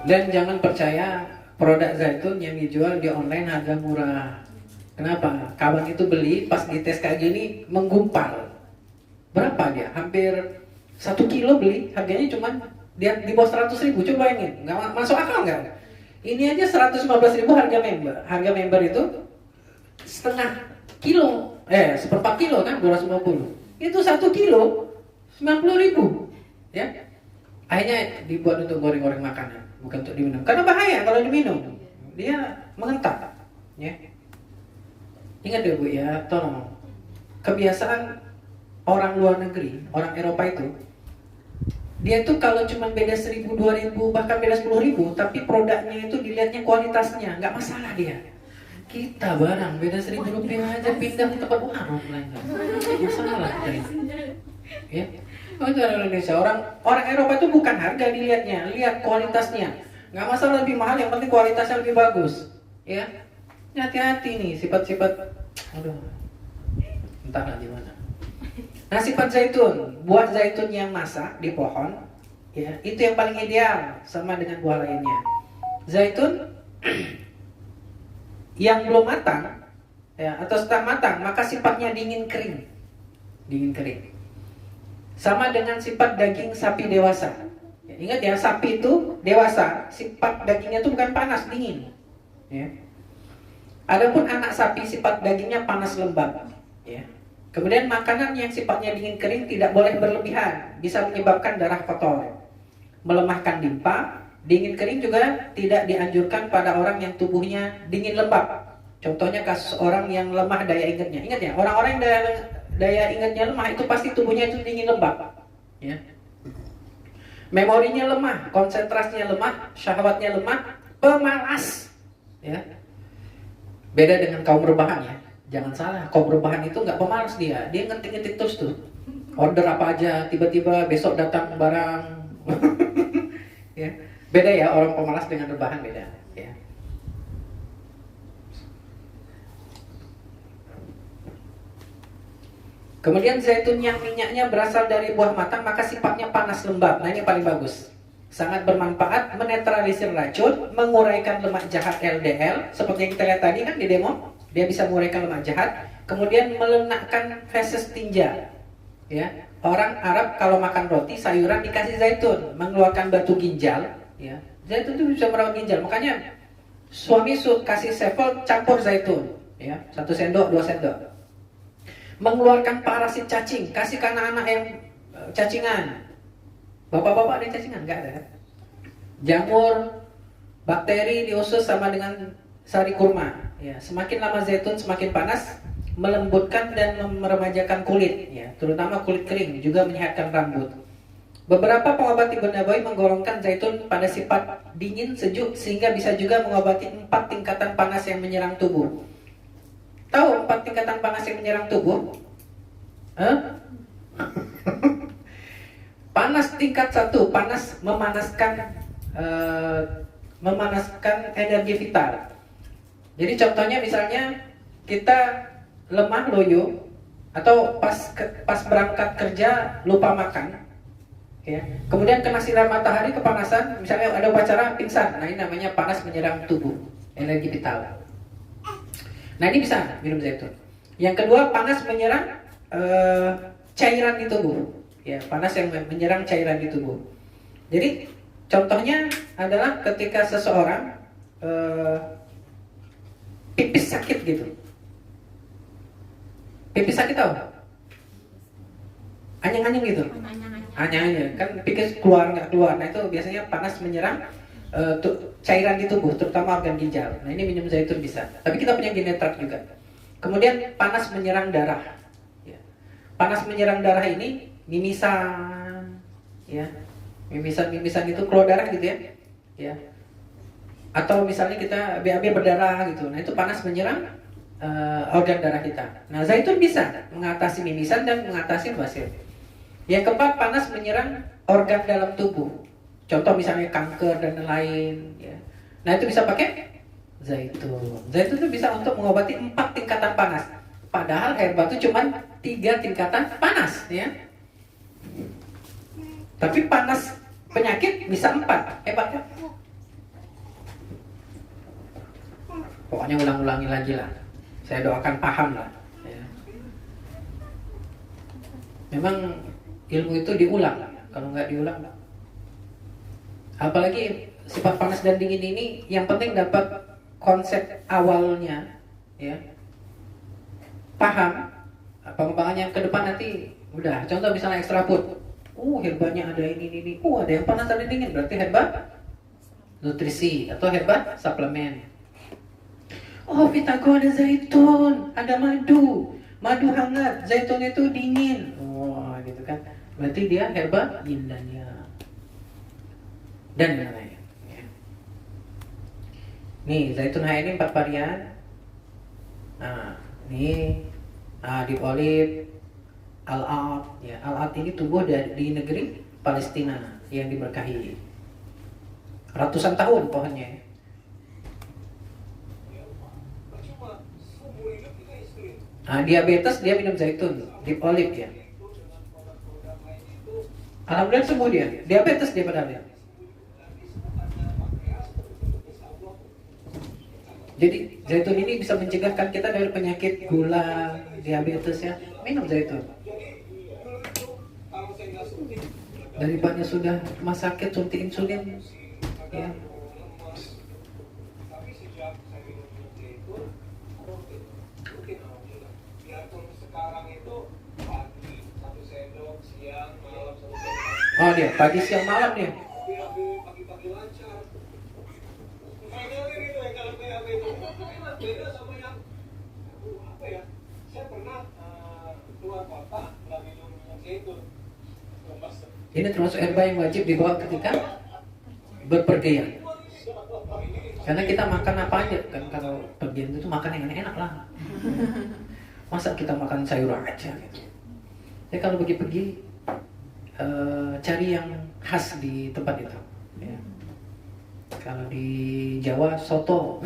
Dan jangan percaya produk zaitun yang dijual di online harga murah. Kenapa? Kawan itu beli pas dites kayak gini menggumpal. Berapa dia? Hampir 1 kilo beli, harganya cuma dia di bawah 100.000. Coba bayangin, nggak masuk akal nggak? Ini aja 115.000 harga member. Harga member itu setengah kilo, seperempat kilo kan 250. Itu 1 kilo 90.000, ya. Akhirnya dibuat untuk goreng-goreng makanan, bukan untuk diminum. Karena bahaya kalau diminum, dia mengentak, ya. Ingat ya Bu ya, tolong. Kebiasaan orang luar negeri, orang Eropa itu, dia tuh kalau cuma beda 1.000, 2.000, bahkan beda 10.000, tapi produknya itu dilihatnya kualitasnya, nggak masalah dia. Kita barang beda 1.000 rupiah aja pindah ke tempat warung belanja, masalah kita ini. Ya, oh, itu orang Indonesia, orang Eropa itu bukan harga dilihatnya, lihat kualitasnya. Nggak masalah lebih mahal, yang penting kualitasnya lebih bagus. Ya, hati-hati nih sifat-sifat, aduh, entahlah gimana. Nah, sifat zaitun, buah zaitun yang masak di pohon, ya, itu yang paling ideal sama dengan buah lainnya. Zaitun yang belum matang, ya, atau setengah matang, maka sifatnya dingin kering, dingin kering. Sama dengan sifat daging sapi dewasa. Ya, ingat ya, sapi itu dewasa, sifat dagingnya itu bukan panas, dingin. Ya. Adapun anak sapi sifat dagingnya panas lembab. Ya. Kemudian makanan yang sifatnya dingin kering tidak boleh berlebihan, bisa menyebabkan darah kotor, melemahkan limpa. Dingin kering juga tidak dianjurkan pada orang yang tubuhnya dingin lembab, Contohnya kasus orang yang lemah daya ingatnya. Ingat ya, orang-orang yang daya ingatnya lemah itu pasti tubuhnya itu dingin lembab. Ya. Memorinya lemah, konsentrasinya lemah, syahwatnya lemah, pemalas. Ya. Beda dengan kaum rebahan ya. Jangan salah, kaum rebahan itu nggak pemalas dia ngetik-ngetik terus tuh. Order apa aja, tiba-tiba besok datang barang. Ya. Beda ya, orang pemalas dengan rebahan beda. Ya. Kemudian zaitun yang minyaknya berasal dari buah matang maka sifatnya panas lembab. Nah ini paling bagus. Sangat bermanfaat, menetralisir racun, menguraikan lemak jahat LDL. Seperti yang kita lihat tadi kan di demo, dia bisa menguraikan lemak jahat. Kemudian melenakkan feses tinja. Ya, orang Arab kalau makan roti sayuran dikasih zaitun, mengeluarkan batu ginjal. Ya, zaitun itu bisa merawat ginjal. Makanya suami kasih sepel campur zaitun. Ya, 1 sendok, 2 sendok. Mengeluarkan parasit cacing, kasih ke anak-anak yang cacingan. Bapak-bapak ada yang cacingan? Enggak ada kan? Jamur, bakteri di usus sama dengan sari kurma. Ya, semakin lama zaitun semakin panas, melembutkan dan meremajakan kulit, ya, terutama kulit kering, juga menyehatkan rambut. Beberapa pengobat tiba nabawi menggolongkan zaitun pada sifat dingin sejuk sehingga bisa juga mengobati 4 tingkatan panas yang menyerang tubuh. Tahu 4 tingkatan panas yang menyerang tubuh? Panas tingkat 1, panas memanaskan energi vital. Jadi contohnya misalnya kita lemah loyo atau pas berangkat kerja lupa makan, ya. Kemudian kena sinar matahari kepanasan, misalnya ada upacara pingsan. Nah ini namanya panas menyerang tubuh, energi vital. Nah ini bisa minum zaitun. Yang kedua, panas menyerang cairan di tubuh. Ya, panas yang menyerang cairan di tubuh. Jadi contohnya adalah ketika seseorang pipis sakit gitu. Pipis sakit tahu? Anyang-anyang gitu. Anyang-anyang kan pipis keluar nggak keluar. Nah itu biasanya panas menyerang cairan di tubuh, terutama organ ginjal. Nah ini minum zaitun bisa. Tapi kita punya genetrat juga. Kemudian panas menyerang darah. Ya. Panas menyerang darah ini mimisan, ya, mimisan itu keluar darah gitu ya, ya. Atau misalnya kita BAB berdarah gitu. Nah itu panas menyerang organ darah kita. Nah zaitun bisa mengatasi mimisan dan mengatasi basir. Yang keempat, panas menyerang organ dalam tubuh. Contoh misalnya kanker dan lain, ya. Nah itu bisa pakai zaitun. Zaitun itu bisa untuk mengobati 4 tingkatan panas. Padahal herba itu cuma 3 tingkatan panas, ya. Tapi panas penyakit bisa 4. Hebat kan? Pokoknya ulang-ulangi lagi lah. Saya doakan paham lah, ya. Memang ilmu itu diulang. Kalau nggak diulang, apalagi sifat panas dan dingin ini, yang penting dapat konsep awalnya, ya. Paham pengembangannya ke depan nanti udah. Contoh misalnya extra food. Herbanya ada ini. Ada yang panas ada yang dingin. Berarti herba nutrisi atau herba suplemen. Vitago ada zaitun, ada madu hangat, zaitun itu dingin. Gitu kan. Berarti dia herba yindanya. Dan lain-lain. Ya. Nih, zaitun ini 4 varian. Nah, ini deep olive, al-ad. Ya, al-ad ini tumbuh di negeri Palestina yang diberkahi. Ratusan tahun pohonnya. Diabetes dia minum zaitun, deep olive ya. Alhamdulillah sembuh dia. Diabetes dia padahal ya. Jadi zaitun ini bisa mencegahkan kita dari penyakit gula, diabetes ya. Minum zaitun. Daripada sudah rumah sakit suntik insulin, ya. Dia pagi siang malam dia. Ini termasuk herba yang wajib dibawa ketika berpergian. Karena kita makan apa aja kan, kalau pergian itu makan yang enak-enak lah. Masa kita makan sayur aja gitu. Ya kalau pergi-pergi cari yang khas di tempat itu. Ya. Kalau di Jawa soto.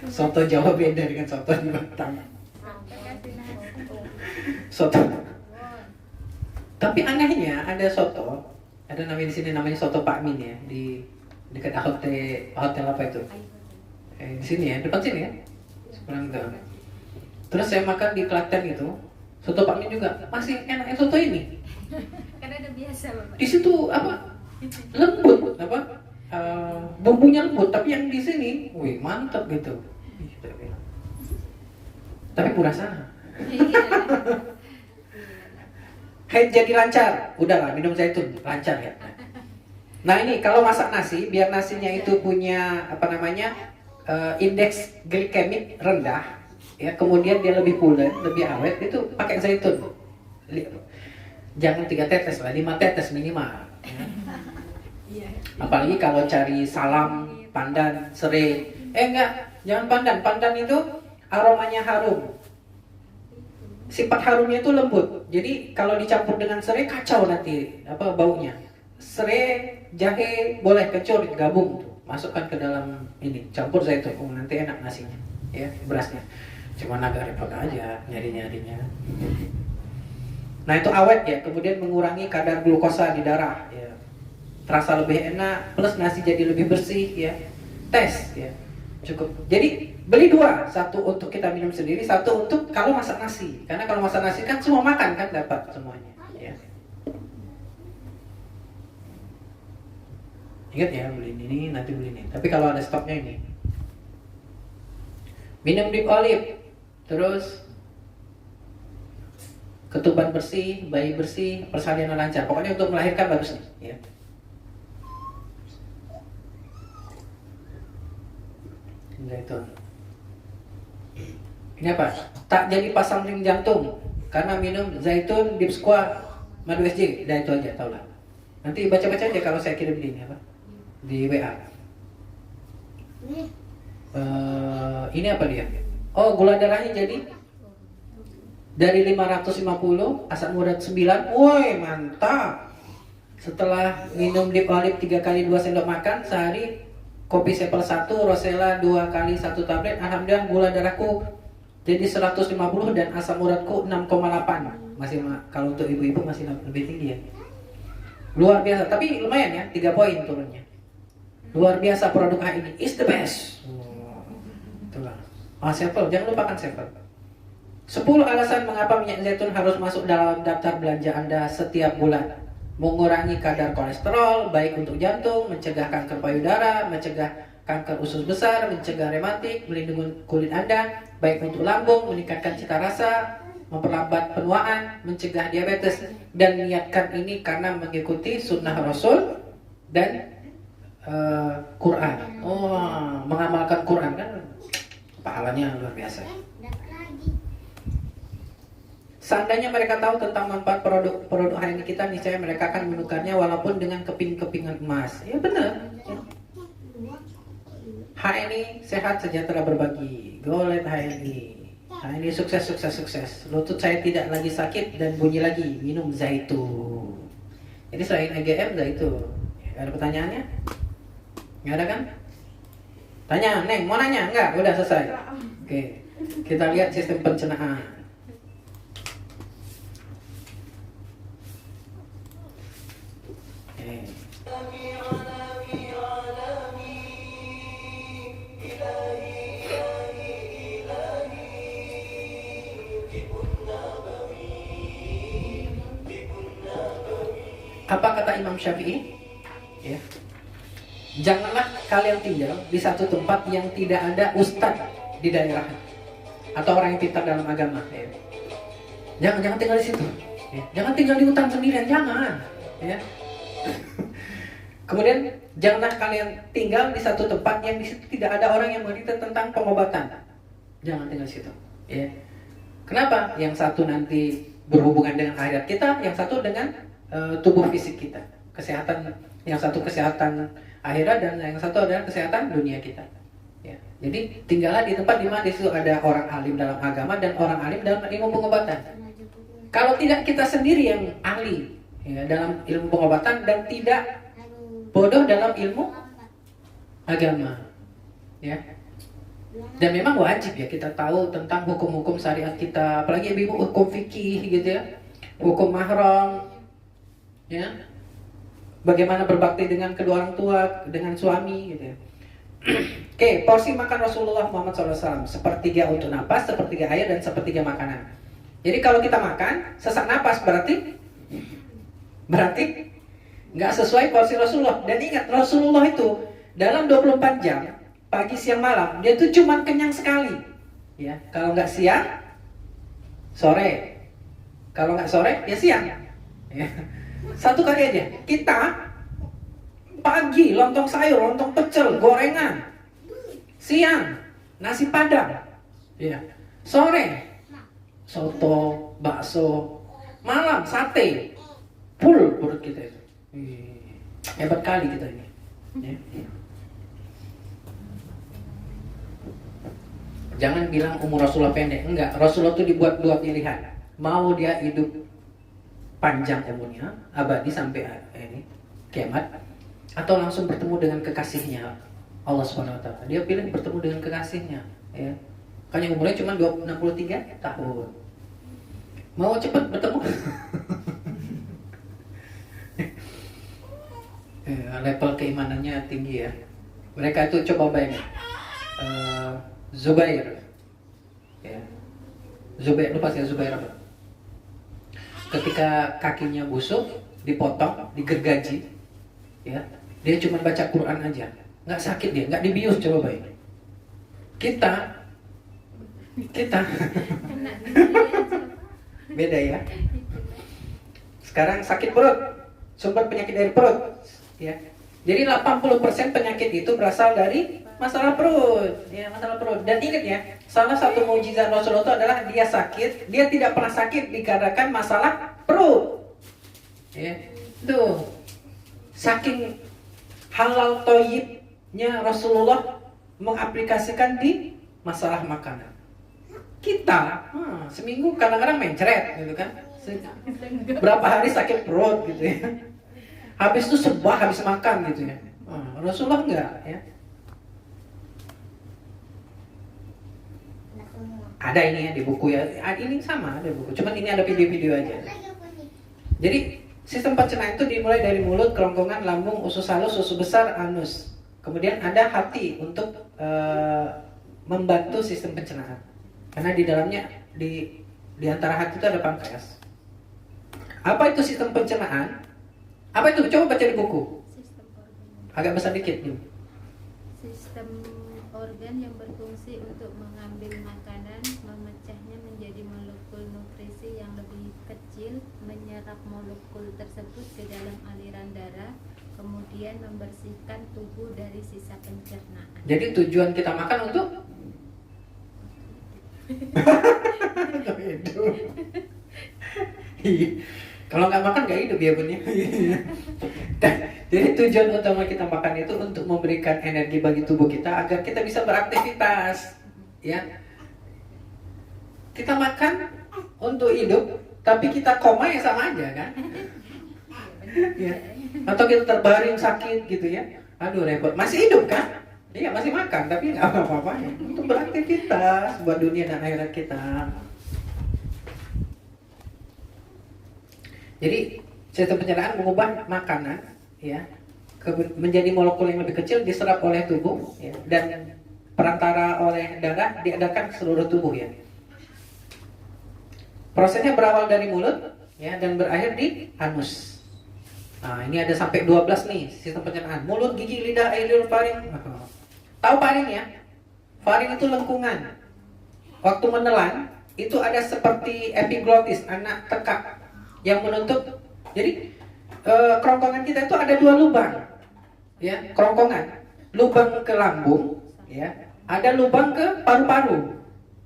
Soto Jawa beda dengan soto di Batam. Soto. Tapi anehnya ada soto, ada namanya di sini namanya soto Pak Min ya, di dekat hotel apa itu? Di sini ya, depan sini ya. Sekarang itu. Terus saya makan di Klaten itu, soto Pak Min juga masih enaknya soto ini. Karena udah biasa Bapak. Di situ apa? Lembut apa? Bumbunya lembut, tapi yang di sini, wih mantap gitu. Tapi murah sana. Haid jadi lancar, udahlah minum zaitun lancar ya. Nah ini kalau masak nasi, biar nasinya itu punya apa namanya indeks glikemik rendah, ya kemudian dia lebih pulen, lebih awet, itu pakai zaitun. Jangan 3 tetes lah, 5 tetes minimal. Ya. Apalagi kalau cari salam, pandan, serai. Enggak, jangan pandan. Pandan itu aromanya harum. Sifat harumnya itu lembut. Jadi kalau dicampur dengan serai kacau nanti apa baunya. Serai, jahe boleh kecur gabung tuh. Masukkan ke dalam ini, campur zaitun. Oh, nanti enak nasinya. Ya, berasnya. Cuma agak repot aja nyari-nyarinya. Nah, itu awet ya, kemudian mengurangi kadar glukosa di darah ya. Terasa lebih enak, plus nasi jadi lebih bersih ya. Tes ya. Cukup. Jadi beli 2, satu untuk kita minum sendiri, satu untuk kalau masak nasi. Karena kalau masak nasi kan semua makan kan dapat semuanya. Ya. Ingat ya, beli ini nanti beli ini. Tapi kalau ada stoknya ini. Minum deep olive, terus ketuban bersih, bayi bersih, persalinan lancar. Pokoknya untuk melahirkan bagus nih. Ya. Zaitun. Ini apa? Tak jadi pasang ring jantung karena minum zaitun, deep squat, madu SJ. Dan itu aja, tau lah. Nanti baca-baca aja kalau saya kirim di ini apa? Di WA. Ini apa dia? Oh, gula darahnya jadi dari 550, asam urat 9. Woi, mantap. Setelah minum deep olive 3 kali 2 sendok makan sehari, kopi sepel 1, rosella 2 kali 1 tablet. Alhamdulillah gula darahku jadi 150 dan asam uratku 6,8. Masih kalau untuk ibu-ibu masih lebih tinggi ya. Luar biasa, tapi lumayan ya, 3 poin turunnya. Luar biasa produk ini is the best. Itulah. Sepel, jangan lupakan sepel. 10 alasan mengapa minyak zaitun harus masuk dalam daftar belanja Anda setiap bulan. Mengurangi kadar kolesterol, baik untuk jantung, mencegah kanker payudara, mencegah kanker usus besar, mencegah rematik, melindungi kulit Anda, baik untuk lambung, meningkatkan cita rasa, memperlambat penuaan, mencegah diabetes. Dan niatkan ini karena mengikuti sunnah Rasul dan Quran. Oh, mengamalkan Quran kan pahalanya luar biasa. Seandainya mereka tahu tentang manfaat produk HNI kita, niscaya mereka akan menukarnya walaupun dengan keping-kepingan emas. Ya benar. HNI sehat sejahtera berbagi. Go let HNI. HNI sukses. Lutut saya tidak lagi sakit dan bunyi lagi. Minum zaitun. Jadi selain EGM zaitun. Ada pertanyaannya? Nggak ada kan? Tanya, Neng, mau nanya? Enggak, udah selesai. Oke. Kita lihat sistem pencernaan. Apa kata Imam Syafi'i? Ya. Janganlah kalian tinggal di satu tempat yang tidak ada ustadz di daerah atau orang yang pintar dalam agama. Ya. Jangan tinggal di situ. Ya. Jangan tinggal di hutan sendirian, jangan. Ya. Kemudian janganlah kalian tinggal di satu tempat yang di situ tidak ada orang yang mengerti tentang pengobatan. Jangan tinggal di situ. Ya. Kenapa? Yang satu nanti berhubungan dengan akhirat kita, yang satu dengan tubuh fisik kita. Kesehatan, yang satu kesehatan akhirat dan yang satu adalah kesehatan dunia kita. Ya. Jadi tinggallah di tempat di mana di situ ada orang alim dalam agama dan orang alim dalam ilmu pengobatan. Kalau tidak kita sendiri yang ahli ya, dalam ilmu pengobatan dan tidak bodoh dalam ilmu agama, ya. Dan memang wajib ya kita tahu tentang hukum-hukum syariat kita, apalagi ibu hukum fikih gitu ya, hukum mahram, ya. Bagaimana berbakti dengan kedua orang tua, dengan suami gitu ya. Oke, porsi makan Rasulullah Muhammad SAW sepertiga untuk napas, sepertiga air, dan sepertiga makanan. Jadi kalau kita makan sesak napas berarti nggak sesuai porsi Rasulullah. Dan ingat Rasulullah itu dalam 24 jam pagi siang malam dia tuh cuma kenyang sekali. Ya, kalau nggak siang sore, kalau nggak sore ya siang. Ya. Satu kali aja. Kita pagi lontong sayur, lontong pecel, gorengan. Siang nasi padang. Ya. Sore soto, bakso. Malam sate. Full perut kita itu. Hebat kali kita ini. Ya. Jangan bilang umur Rasulullah pendek. Enggak, Rasulullah itu dibuat dua pilihan. Mau dia hidup panjang umurnya, abadi sampai ini kiamat, atau langsung bertemu dengan kekasihnya Allah Subhanahu wa taala. Dia pilih bertemu dengan kekasihnya, ya. Kan yang umurnya cuma 63 tahun. Mau cepat bertemu. Level keimanannya tinggi ya. Mereka itu coba bayangin. Zubair. Ya. Zubair, lupa saya Zubair apa? Ketika kakinya busuk, dipotong, digergaji, ya, dia cuma baca Quran aja, nggak sakit dia, nggak dibius, coba bayangin. Kita beda ya. Sekarang sakit perut, sumber penyakit dari perut, ya. Jadi 80% penyakit itu berasal dari masalah perut, ya, masalah perut. Dan ingat ya, salah satu mukjizat Rasulullah itu adalah dia sakit, dia tidak pernah sakit dikarenakan masalah perut. Ya, tuh, saking halal toyibnya Rasulullah mengaplikasikan di masalah makanan. Kita seminggu kadang-kadang mencret, gitu kan? Berapa hari sakit perut, gitu ya. Habis itu sebah habis makan, gitu ya. Rasulullah enggak, ya. Ada ini ya di buku ya, ini sama ada buku, cuman ini ada video-video aja. Jadi sistem pencernaan itu dimulai dari mulut, kerongkongan, lambung, usus halus, usus besar, anus. Kemudian ada hati untuk membantu sistem pencernaan. Karena di dalamnya di antara hati itu ada pankreas. Apa itu sistem pencernaan? Apa itu? Coba baca di buku. Agak besar dikit nih. Sistem organ yang berfungsi untuk mengambil makanan, memecahnya menjadi molekul nutrisi yang lebih kecil, menyerap molekul tersebut ke dalam aliran darah, kemudian membersihkan tubuh dari sisa pencernaan. Jadi tujuan kita makan untuk hidup. Kalau nggak makan nggak hidup ya Bun ya. Jadi tujuan utama kita makan itu untuk memberikan energi bagi tubuh kita agar kita bisa beraktivitas, ya. Kita makan untuk hidup, tapi kita koma ya sama aja kan? Ya. Atau kita terbaring sakit gitu ya. Aduh repot. Masih hidup kan? Iya masih makan, tapi nggak apa-apa ya. Untuk beraktivitas buat dunia dan akhirat kita. Jadi sistem pencernaan mengubah makanan, ya, menjadi molekul yang lebih kecil diserap oleh tubuh, ya, dan perantara oleh darah diedarkan ke seluruh tubuh, ya. Prosesnya berawal dari mulut, ya, dan berakhir di anus. Nah, ini ada sampai 12 nih sistem pencernaan: mulut, gigi, lidah, air liur, faring. Tahu faring ya? Faring itu lengkungan. Waktu menelan itu ada seperti epiglottis, anak tekak yang menutup. Jadi kerongkongan kita itu ada dua lubang, ya, kerongkongan, lubang ke lambung, ya, ada lubang ke paru-paru.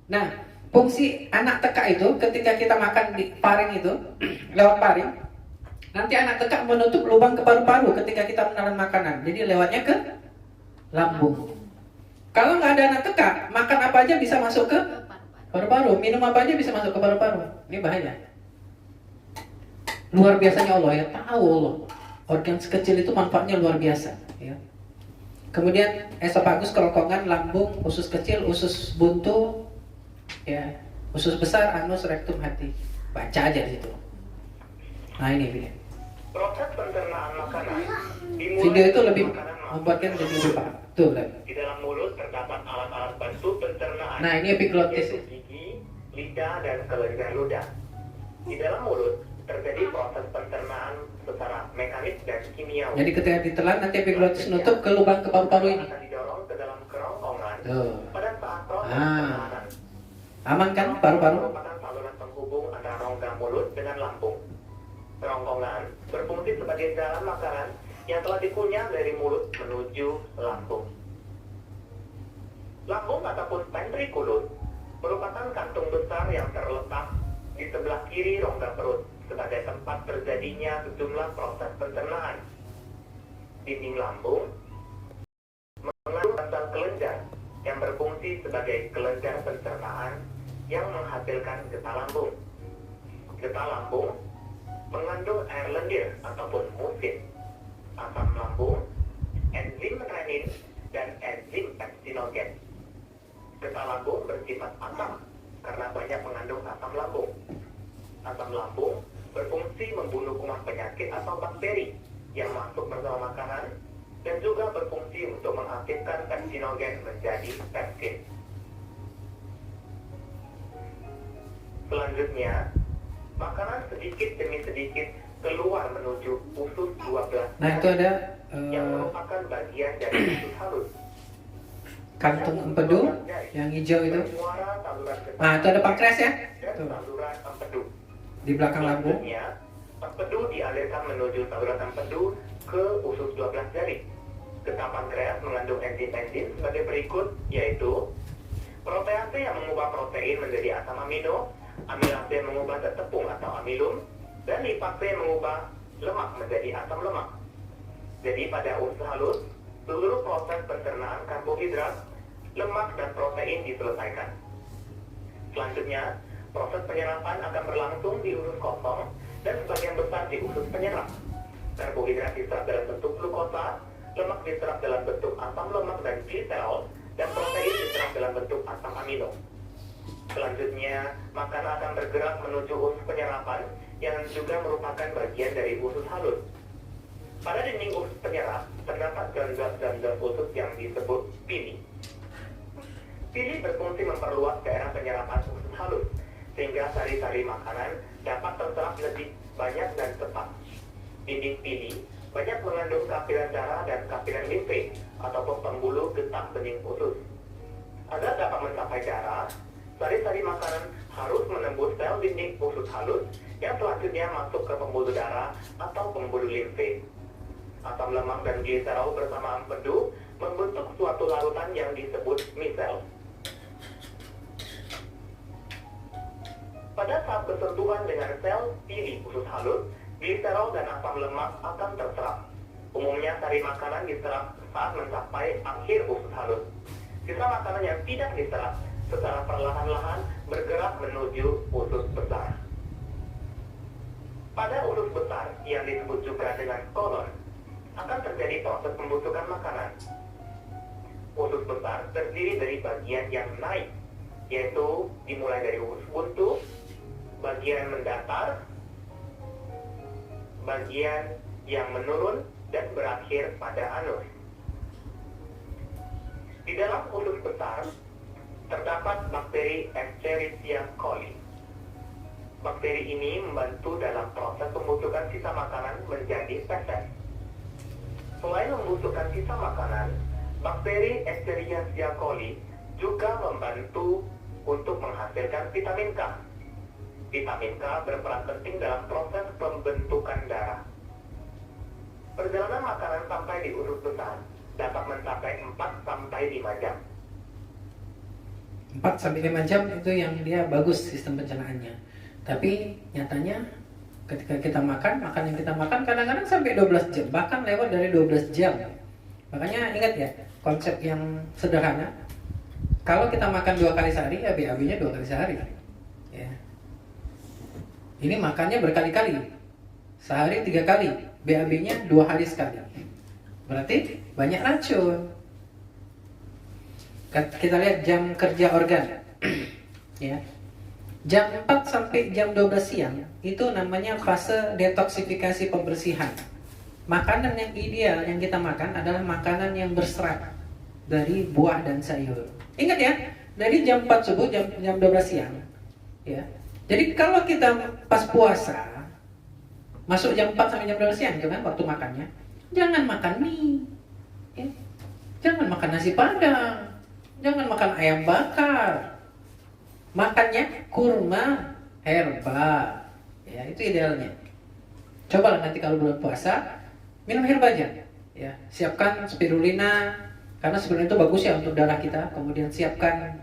Nah, fungsi anak tekak itu ketika kita makan di paring itu lewat paring, nanti anak tekak menutup lubang ke paru-paru ketika kita menelan makanan, jadi lewatnya ke lambung. Kalau nggak ada anak tekak, makan apa aja bisa masuk ke paru-paru, minum apa aja bisa masuk ke paru-paru. Ini bahaya. Luar biasanya Allah ya, tahu Allah. Organ sekecil itu manfaatnya luar biasa. Ya. Kemudian esofagus, kerongkongan, lambung, usus kecil, usus buntu, ya, usus besar, anus, rektum, hati. Baca aja di situ. Nah ini video. Proses pencernaan makanan dimulai Video itu dari lebih makanan masuk membuatkan ke jadi dalam lupa. Tuh, lihat. Di dalam mulut terdapat alat-alat bantu pencernaan. Nah ini epiglottis. yaitu gigi, lidah, dan kelenjar ludah. Di dalam mulut terjadi proses pencernaan secara mekanik dan kimiawi. Jadi ketika ditelan nanti epiglottis nutup ke lubang ke paru-paru ini. Akan didorong ke dalam kerongkongan Tuh. pada saat proses Ah. pencernaan. Aman kan paru-paru? Merupakan saluran penghubung antara rongga mulut dengan lambung. Kerongkongan berfungsi sebagai jalan makanan yang telah dikunyah dari mulut menuju lambung. Lambung ataupun ventriculum merupakan kantung besar yang terletak di sebelah kiri rongga perut sebagai tempat terjadinya sejumlah proses pencernaan. Dinding lambung mengandung sel kelenjar yang berfungsi sebagai kelenjar pencernaan yang menghasilkan getah lambung. Getah lambung mengandung air lendir ataupun musin, asam lambung, enzim renin, dan enzim pepsinogen. Getah lambung bersifat asam karena banyak mengandung asam lambung. Asam lambung berfungsi membunuh kuman penyakit atau bakteri yang masuk bersama makanan dan juga berfungsi untuk mengaktifkan pepsinogen menjadi pepsin. Selanjutnya, makanan sedikit demi sedikit keluar menuju usus 12 Nah itu ada yang merupakan bagian dari usus halus. kantung empedu yang hijau itu. Bermuara saluran getah Nah itu ada pankreas ya. dan Tuh, saluran empedu. di belakang lambung. Selanjutnya, empedu dialirkan menuju saluran empedu ke usus 12 jari. Getah pankreas mengandung enzim-enzim sebagai berikut, yaitu protease yang mengubah protein menjadi asam amino, amilase mengubah zat tepung atau amilum, dan lipase mengubah lemak menjadi asam lemak. Jadi pada usus halus, seluruh proses pencernaan karbohidrat, lemak, dan protein diselesaikan. Selanjutnya, proses penyerapan akan berlangsung di usus kosong dan sebagian besar di usus penyerap. Karbohidrat diserap dalam bentuk glukosa, lemak diserap dalam bentuk asam lemak dan gliserol, dan protein diserap dalam bentuk asam amino. Selanjutnya, makanan akan bergerak menuju usus penyerapan yang juga merupakan bagian dari usus halus. Pada dinding usus penyerap, terdapat ganggang usus yang disebut pili. Pili berfungsi memperluas daerah penyerapan usus halus, sehingga sari-sari makanan dapat terserap lebih banyak dan cepat. Dinding pili banyak mengandung kapiler darah dan kapiler limfe ataupun pembuluh getah bening usus. Agar dapat mencapai darah, sari-sari makanan harus menembus sel dinding usus halus yang selanjutnya masuk ke pembuluh darah atau pembuluh limfe. Asam lemak dan gliserol bersama empedu membentuk suatu larutan yang disebut misel. Pada saat bersentuhan dengan sel pili usus halus, gliserol dan asam lemak akan terserap. Umumnya sari makanan diserap saat mencapai akhir usus halus. Sisa makanan yang tidak diserap secara perlahan-lahan bergerak menuju usus besar. Pada usus besar yang disebut juga dengan kolon, akan terjadi proses pembusukan makanan. Usus besar terdiri dari bagian yang naik, yaitu dimulai dari usus buntu, bagian mendatar, bagian yang menurun, dan berakhir pada anus. Di dalam usus besar terdapat bakteri Escherichia coli. Bakteri ini membantu dalam proses pembusukan sisa makanan menjadi feses. Selain membusukkan sisa makanan, bakteri Escherichia coli juga membantu untuk menghasilkan vitamin K. Vitamin K berperan penting dalam proses pembentukan darah. Perjalanan makanan sampai di usus besar dapat mencapai 4 sampai 5 jam. 4 sampai 5 jam itu yang dia bagus sistem pencernaannya. Tapi nyatanya ketika kita makan yang kita makan kadang-kadang sampai 12 jam, bahkan lewat dari 12 jam. Makanya ingat ya, konsep yang sederhana. Kalau kita makan 2 kali sehari, ya BAB-nya 2 kali sehari. Ya. Ini makannya berkali-kali. Sehari 3 kali, BAB-nya 2 hari sekali. Berarti banyak racun. Kita lihat jam kerja organ. Ya. Jam 4 sampai jam 12 siang itu namanya fase detoksifikasi pembersihan. Makanan yang ideal yang kita makan adalah makanan yang berserat dari buah dan sayur. Ingat ya, dari jam 4 subuh jam 12 siang. Ya. Jadi kalau kita pas puasa masuk jam 4 sampai jam 12 siang itu kan waktu makannya, jangan makan mie. Ya. Jangan makan nasi padang. Jangan makan ayam bakar. Makannya kurma herba. Ya, itu idealnya. Cobalah nanti kalau bulan puasa minum herba aja. Ya, siapkan spirulina karena spirulina itu bagus ya untuk darah kita. Kemudian siapkan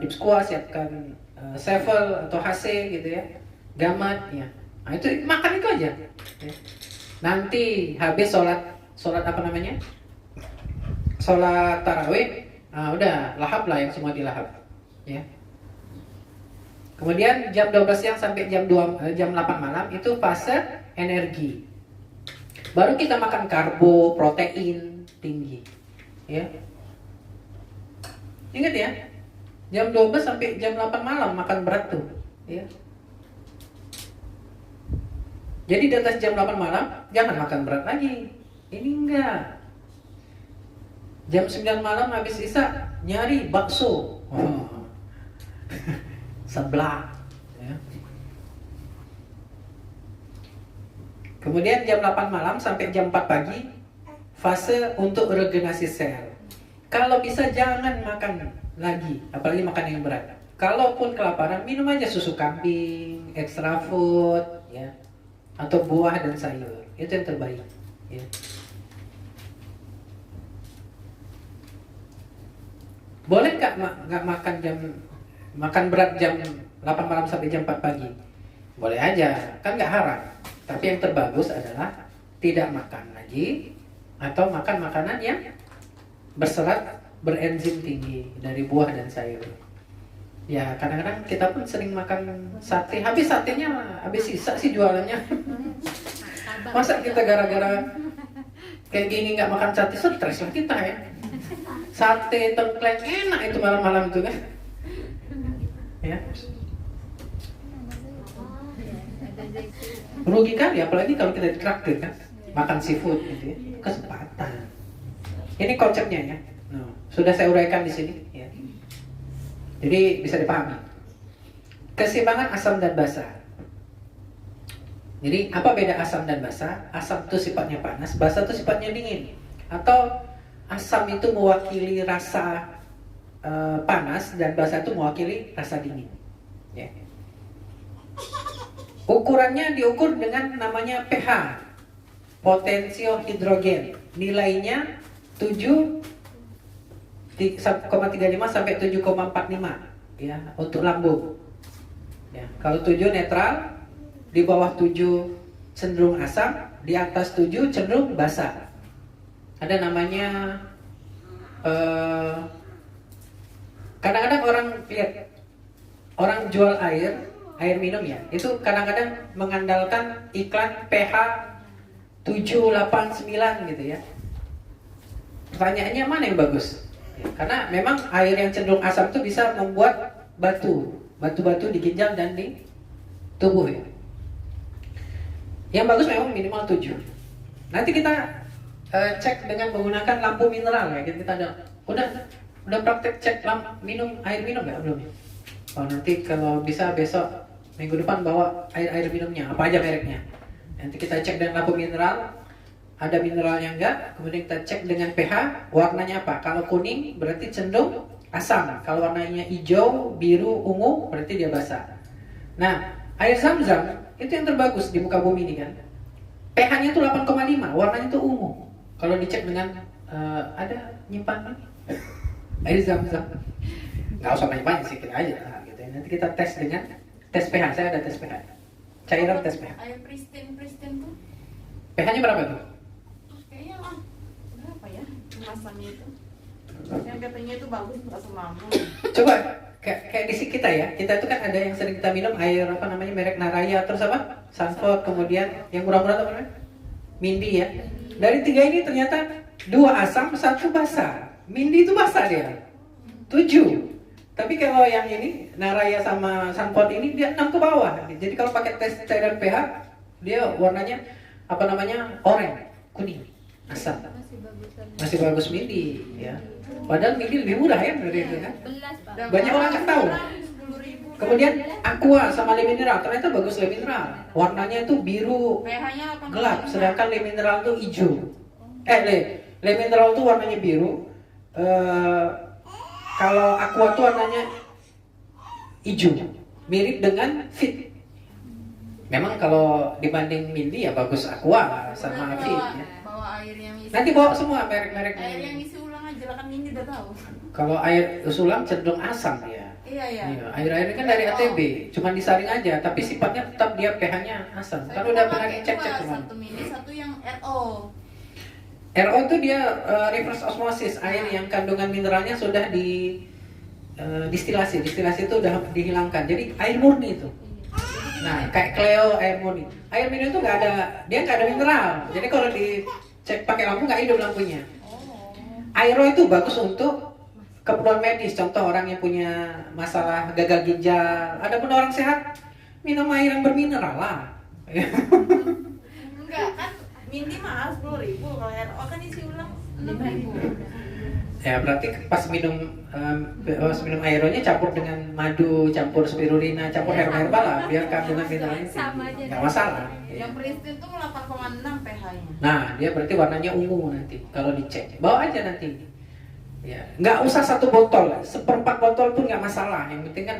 dipsquat, siapkan sevel atau HC gitu ya. Gamat ya. Nah, itu makan itu aja. Ya. Nanti habis sholat apa namanya? Sholat tarawih, udah lahap lah yang semua dilahap. Ya. Kemudian jam 12 siang sampai jam 8 malam itu fase energi. Baru kita makan karbo, protein tinggi. Ya. Ingat ya, jam 12 sampai jam 8 malam makan berat tuh. Ya. Jadi di atas jam 8 malam jangan makan berat lagi. Ini enggak. Jam 9 malam habis isya nyari bakso. Seblak. Ya. Kemudian jam 8 malam sampai jam 4 pagi fase untuk regenerasi sel. Kalau bisa jangan makan lagi, apalagi makan yang berat. Kalaupun kelaparan, minum aja susu kambing, extra food, ya, atau buah dan sayur. Itu yang terbaik. Ya. Boleh nggak makan berat jam 8 malam sampai jam 4 pagi? Boleh aja, kan nggak haram. Tapi yang terbagus adalah tidak makan lagi atau makan makanan yang berserat, berenzim tinggi dari buah dan sayur. Ya kadang-kadang kita pun sering makan sate, habis satenya habis sisa sih jualannya. Masa kita gara-gara kayak gini nggak makan sate, stres lah kita ya. Sate tengkleng enak itu malam-malam itu kan. Ya. Rugi kan ya, apalagi kalau kita ditraktir kan makan seafood gitu ya. Kesempatan. Ini konsepnya ya. Nah, sudah saya uraikan di sini ya. Jadi bisa dipahami. Keseimbangan asam dan basa. Jadi apa beda asam dan basa? Asam itu sifatnya panas, basa itu sifatnya dingin. Atau asam itu mewakili rasa panas dan basa itu mewakili rasa dingin. Ya. Ukurannya diukur dengan namanya pH, potensio hidrogen. Nilainya 7,35 sampai 7,45 ya untuk lambung. Ya, kalau 7 netral, di bawah 7 cenderung asam, di atas 7 cenderung basa. Ada namanya kadang-kadang orang lihat orang jual air minum ya, itu kadang-kadang mengandalkan iklan pH 789 gitu ya. Pertanyaannya mana yang bagus? Ya, karena memang air yang cenderung asam itu bisa membuat batu-batu di ginjal dan di tubuh ya. Yang bagus memang minimal 7. Nanti kita cek dengan menggunakan lampu mineral ya. Kita ada udah praktek cek air minum nggak belum? Oh nanti kalau bisa besok minggu depan bawa air minumnya apa aja mereknya. Nanti kita cek dengan lampu mineral, ada mineralnya enggak, kemudian kita cek dengan pH, warnanya apa. Kalau kuning berarti cenderung asam, kalau warnanya hijau, biru, ungu berarti dia basa. Nah, air Zam-Zam itu yang terbagus di muka bumi ini kan. pH-nya itu 8,5, warnanya itu ungu. Kalau dicek dengan ada nyimpan air Zam-Zam. Nggak usah banyak-banyak, sedikit aja lah, gitu ya. Nanti kita tes dengan tes pH. Saya ada tes pH. Cairan tes pH. Air pristine tuh pH-nya berapa tuh? kayaknya berapa ya kemasannya itu? Yang katanya itu bagus untuk asam lambung. Coba kayak di sini kita ya. Kita itu kan ada yang sering kita minum air apa namanya merek Naraya, terus apa? Sanford, kemudian yang murah-murah apa namanya? Mindi ya. Dari 3 ini ternyata 2 asam, 1 basa. Mindi itu basa dia. 7. Tapi kalau yang ini Naraya sama Sanford ini dia 6 ke bawah. Jadi kalau pakai tes cairan pH dia warnanya apa namanya? Oranye, kuning, asam. Masih bagus Mindi ya. Padahal Mindi lebih murah ya dari itu kan. 11 Pak. Banyak orang nggak tahu. 10.000. Kemudian Aqua sama Le Mineral, ternyata bagus Le Mineral. Warnanya itu biru pH-nya gelap, sedangkan Le Mineral itu hijau. Le Mineral itu warnanya biru. Kalau Aqua itu warnanya hijau, mirip dengan Fit. Memang kalau dibanding Mindi ya bagus Aqua sama Fit ya. Bawa air yang isi. Nanti bawa semua merek-merek. Air yang isi ulang aja lah kan ini udah tahu. Kalau air usulang cenderung asam ya. Iya. Iya, air-air ini kan dari ATB, cuma disaring aja, tapi sifatnya tetap dia pH-nya asam. Saya Kalau udah juga pernah pakai dicek-cek dua, teman. satu mini, satu yang RO. RO itu dia reverse osmosis, air yang kandungan mineralnya sudah distilasi. Distilasi itu udah dihilangkan. Jadi air murni itu. Nah, kayak Cleo air murni. Air minum itu nggak ada mineral. Jadi kalau dicek pakai lampu nggak hidup lampunya. Aero itu bagus untuk keperluan medis, contoh orang yang punya masalah gagal ginjal. Adapun orang sehat minum air yang bermineral lah. Enggak kan mini mahal 10.000, kalau RO kan isi ulang 6.000. Ya berarti pas minum aeronya campur dengan madu, campur spirulina, campur herbal lah, biar kandungan mineralnya Sama aja. nggak masalah. Ya. Yang pristine tuh 8,6 pH-nya. Nah dia berarti warnanya ungu nanti kalau dicek. Bawa aja nanti. Ya, nggak usah 1 botol, 1/4 botol pun nggak masalah. Yang penting kan,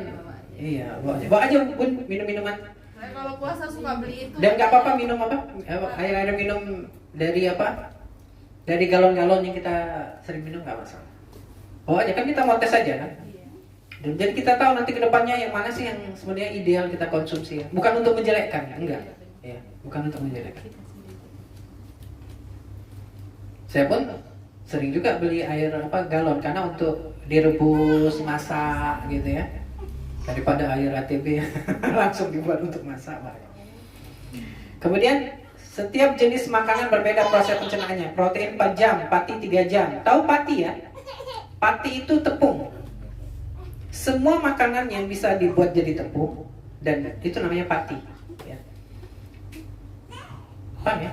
iya, bawa aja Bun, minum-minuman. Saya kalau puasa suka beli itu. Dan nggak apa-apa minum apa? Air minum dari apa? Dari galon-galon yang kita sering minum nggak masalah. Bawa aja kan kita mau tes aja kan. Dan jadi kita tahu nanti kedepannya yang mana sih yang sebenarnya ideal kita konsumsi. Bukan untuk menjelekkan, enggak. Ya, bukan untuk menjelekkan. Saya pun sering juga beli air galon karena untuk direbus, masak gitu ya. Daripada air ATB langsung dibuat untuk masak. Kemudian setiap jenis makanan berbeda proses pencernaannya. Protein 4 jam, pati 3 jam. Tahu pati ya? Pati itu tepung. Semua makanan yang bisa dibuat jadi tepung dan itu namanya pati. Ya. Paham ya?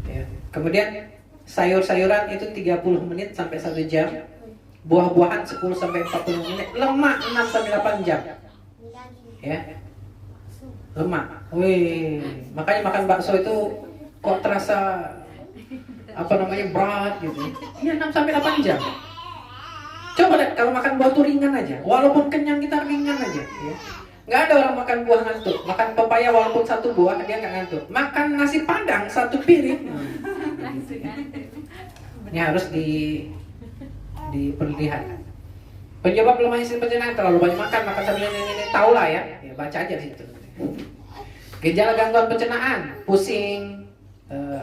Ya. Kemudian sayur-sayuran itu 30 menit sampai 1 jam. Buah-buahan 10 sampai 40 menit. Lemak 6 sampai 8 jam. Ya. Lemak. Wih, makanya makan bakso itu kok terasa berat gitu. Iya 6 sampai 8 jam. Coba deh kalau makan buah tuh ringan aja. Walaupun kenyang kita ringan aja, ya. Nggak ada orang makan buah ngantuk. Makan pepaya walaupun 1 buah dia nggak ngantuk. Makan nasi padang 1 piring. Ini harus diperlihatkan. Penyebab lemahnya sistem pencernaan terlalu banyak makan sambil ini tahu lah ya. Ya baca aja di situ. Gejala gangguan pencernaan, pusing,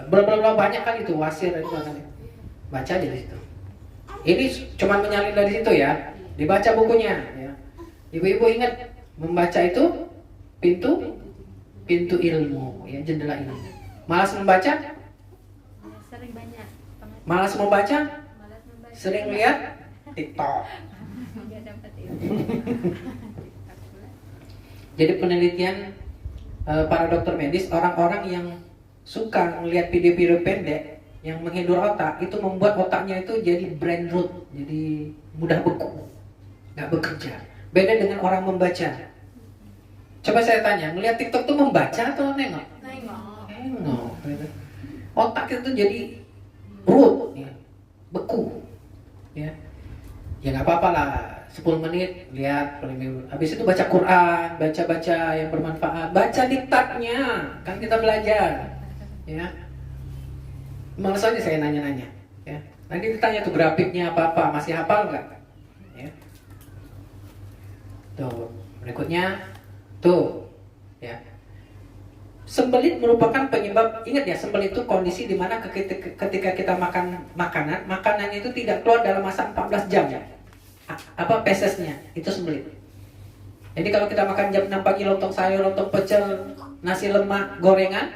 berapa banyak kan itu wasir itu makanya. Baca aja di situ. Ini cuma menyalin dari situ ya. Dibaca bukunya ya. Ibu-ibu ingat membaca itu pintu ilmu ya, jendela ilmu. Malas membaca? Sering banyak. Malas membaca? Malas membaca. Sering lihat TikTok. Nggak dapat itu. Jadi penelitian para dokter medis, orang-orang yang suka melihat video-video pendek yang menghibur otak itu membuat otaknya itu jadi brain rot, jadi mudah beku, nggak bekerja. Beda dengan orang membaca. Coba saya tanya, melihat TikTok tuh membaca atau nengok? Nengok. Otak itu jadi root, ya, beku, ya. Ya nggak apa-apa lah, 10 menit lihat, habis itu baca Quran, baca yang bermanfaat, baca diktatnya, kan kita belajar, ya. Malas aja saya nanya-nanya, ya. Nanti ditanya tuh grafiknya apa-apa, masih hafal nggak? Ya. Tuh, berikutnya tuh ya. Sembelit merupakan penyebab, ingat ya, sembelit itu kondisi di mana ketika kita makan makanan itu tidak keluar dalam masa 14 jam. Apa fesesnya? Itu sembelit. Jadi kalau kita makan jam 6 pagi lontong sayur, lontong pecel, nasi lemak, gorengan,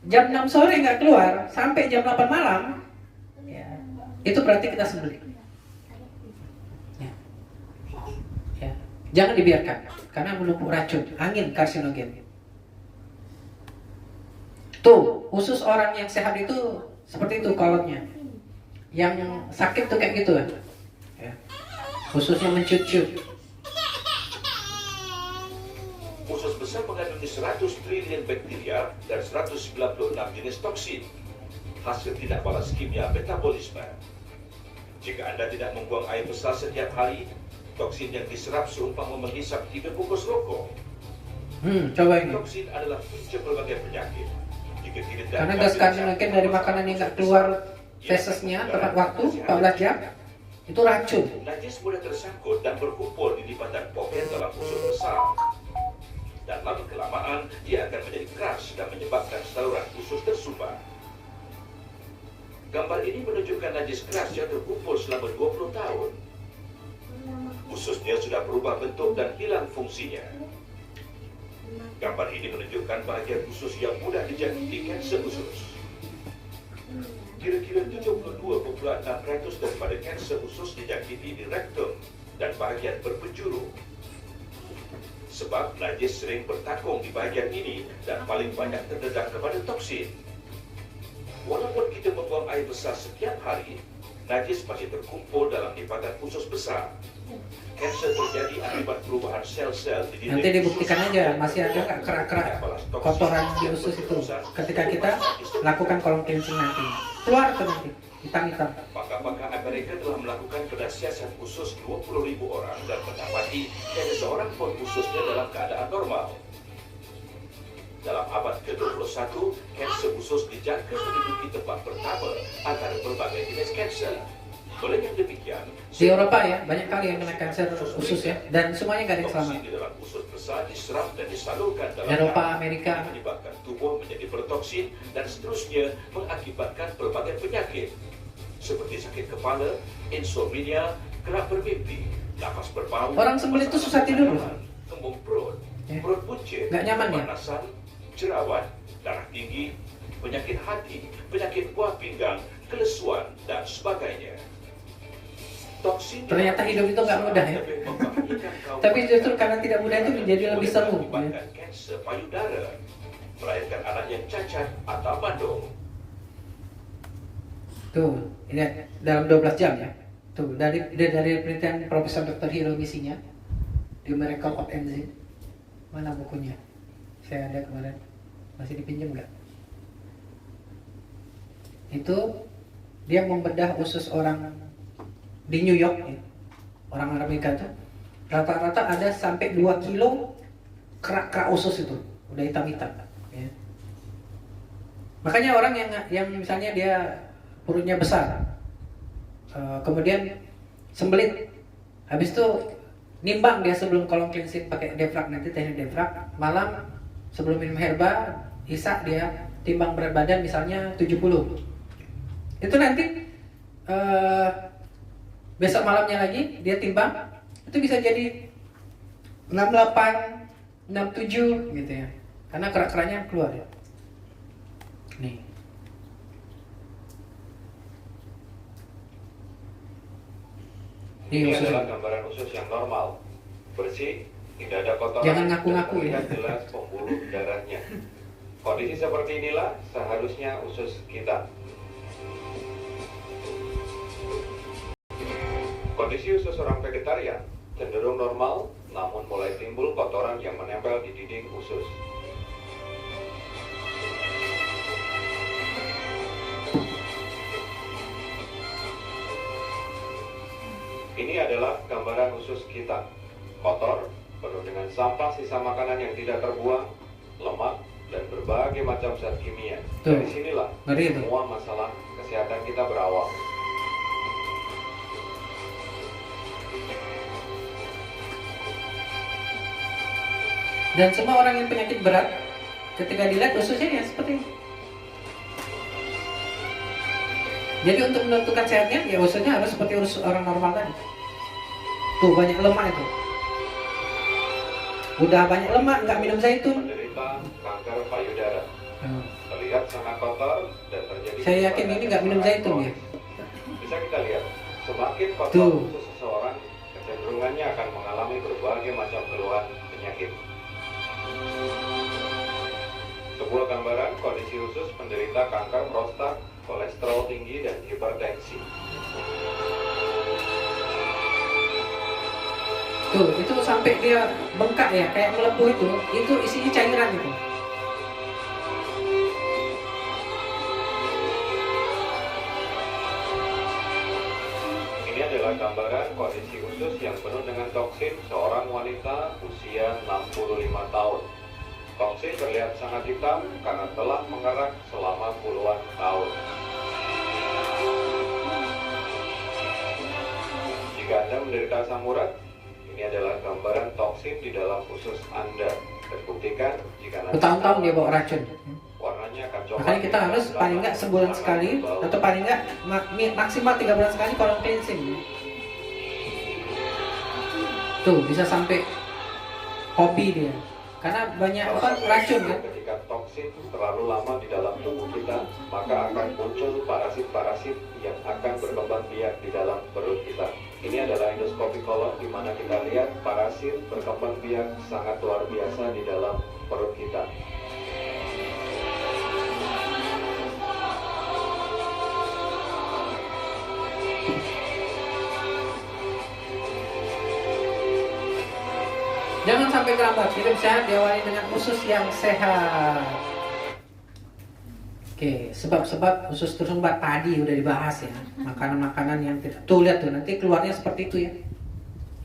jam 6 sore nggak keluar sampai jam 8 malam, ya, itu berarti kita sembelit. Ya. Ya. Jangan dibiarkan karena menumpuk racun, angin karsinogen. Tuh, usus orang yang sehat itu seperti itu kolotnya. Yang sakit tuh kayak gitu ya. Ususnya mencut-cut. Usus besar mengandungi 100 triliun bakteria dan 196 jenis toksin, hasil tidak balas kimia metabolisme. Jika Anda tidak membuang air besar setiap hari, toksin yang diserap seumpama menghisap 3 bungkus rokok. Coba ini. Toksin adalah punca berbagai penyakit. Jika tidak Karena gas karsinogen dari makanan yang nggak keluar fesesnya tepat waktu 14 jam, itu racun. Najis mudah tersangkut dan berkumpul di lipatan poken dalam usus besar. Dan lama kelamaan ia akan menjadi keras dan menyebabkan saluran usus tersumbat. Gambar ini menunjukkan najis keras yang terkumpul selama 20 tahun. Ususnya sudah berubah bentuk dan hilang fungsinya. Gambar ini menunjukkan bahagian usus yang mudah dijangkiti kanser usus. Kira-kira 72,6% daripada kanser usus dijangkiti di rektum dan bahagian berpenjuru. Sebab najis sering bertakung di bahagian ini dan paling banyak terdedah kepada toksin. Walaupun kita membuang air besar setiap hari, najis masih terkumpul dalam lipatan usus besar. Kanser terjadi akibat perubahan sel-sel di dinding Nanti dibuktikan usus. aja masih ada nggak kerak-kerak kotoran di usus itu ketika kita lakukan colon cleansing nanti. Keluar tuh nanti, hitam-hitam. Pakar-pakar Amerika telah melakukan bedah siasat usus 20.000 orang dan mendapati tiada seorang pun ususnya dalam keadaan normal. Dalam abad ke-21, kanser usus dijangka menduduki tempat pertama antara berbagai jenis kanser. Oleh yang demikian, Di Eropa ya, banyak kali yang kena kanker usus ya, dan semuanya nggak ada yang toksin selamat. di dalam usus besar diserap dan disalurkan dalam Eropa, darah, Amerika. menyebabkan tubuh menjadi bertoksin dan seterusnya mengakibatkan berbagai penyakit seperti sakit kepala, insomnia, kerap bermimpi, nafas berbau, Orang sembelit itu susah tidur loh. kembung perut, Ya. perut buncit, Nggak nyaman ya? kepanasan, jerawat, darah tinggi, penyakit hati, penyakit buah pinggang, kelesuan, dan sebagainya. Toksin Ternyata hidup itu nggak mudah ya. Tapi justru karena tidak mudah itu menjadi lebih seru. Menyebabkan kanser payudara, melahirkan anak yang cacat atau mandung. Tuh, ini dalam 12 jam ya. Tuh, dari penelitian Profesor Dr. Hiromi Shinya di Miracle of Enzyme. Mana bukunya? Saya ada kemarin. Masih dipinjam nggak? Itu dia membedah usus orang di New York ya. Orang Amerika tuh rata-rata ada sampai 2 kilo kerak-kerak usus itu udah hitam-hitam ya. Makanya orang yang misalnya dia perutnya besar, kemudian sembelit, habis itu nimbang dia sebelum colon cleansing pakai defrag, nanti teknik defrag, malam sebelum minum herba, isak dia timbang berat badan misalnya 70. Itu nanti besok malamnya lagi dia timbang, itu bisa jadi 68, 67 gitu ya. Karena kerak-keraknya keluar ya. Nih. Ini usus. adalah gambaran usus yang normal, bersih, tidak ada kotoran. Jangan ngaku-ngaku dan ya. terlihat jelas pembuluh darahnya. Kondisi seperti inilah seharusnya usus kita. Kondisi usus orang vegetarian cenderung normal, namun mulai timbul kotoran yang menempel di dinding usus. Ini adalah gambaran usus kita. Kotor, penuh dengan sampah sisa makanan yang tidak terbuang, lemak, dan berbagai macam zat kimia. Tuh. Dari sinilah Ngeri itu. semua masalah kesehatan kita berawal. Dan semua orang yang penyakit berat, ketika dilihat ususnya ya seperti ini. Jadi untuk menentukan sehatnya, ya ususnya harus seperti usus orang normal tadi. Tuh banyak lemak itu. Udah banyak lemak, nggak minum zaitun. Menderita kanker payudara. Terlihat sangat kotor dan terjadi. Saya yakin ini nggak minum zaitun ya. Bisa kita lihat, semakin kotor Tuh. usus seseorang, kecenderungannya akan mengalami berbagai macam keluhan penyakit. Sebuah gambaran kondisi usus penderita kanker prostat, kolesterol tinggi, dan hipertensi. Tuh, itu sampai dia bengkak ya, kayak melepuh itu isinya cairan itu. Ini adalah gambaran kondisi usus yang penuh dengan toksin seorang wanita usia 65 tahun. Toksin terlihat sangat hitam karena telah mengerak selama puluhan tahun. Jika Anda menderita asam urat, ini adalah gambaran toksin di dalam usus Anda. Terbuktikan jika nanti Bertahun-tahun dia bawa racun. warnanya akan coklat. Makanya kita harus paling nggak sebulan sekali atau paling nggak maksimal 3 bulan sekali kalau cleansing. Tuh bisa sampai hobi dia. Karena banyak racun kan. Ketika toksin terlalu lama di dalam tubuh kita, maka akan muncul parasit-parasit yang akan berkembang biak di dalam perut kita. Ini adalah endoskopi kolon di mana kita lihat parasit berkembang biak sangat luar biasa di dalam perut kita. Jangan sampai terlambat. Hidup sehat diawali dengan usus yang sehat. Oke, sebab-sebab usus tersumbat tadi udah dibahas ya. Makanan-makanan yang tidak. Tuh lihat tuh, nanti keluarnya seperti itu ya.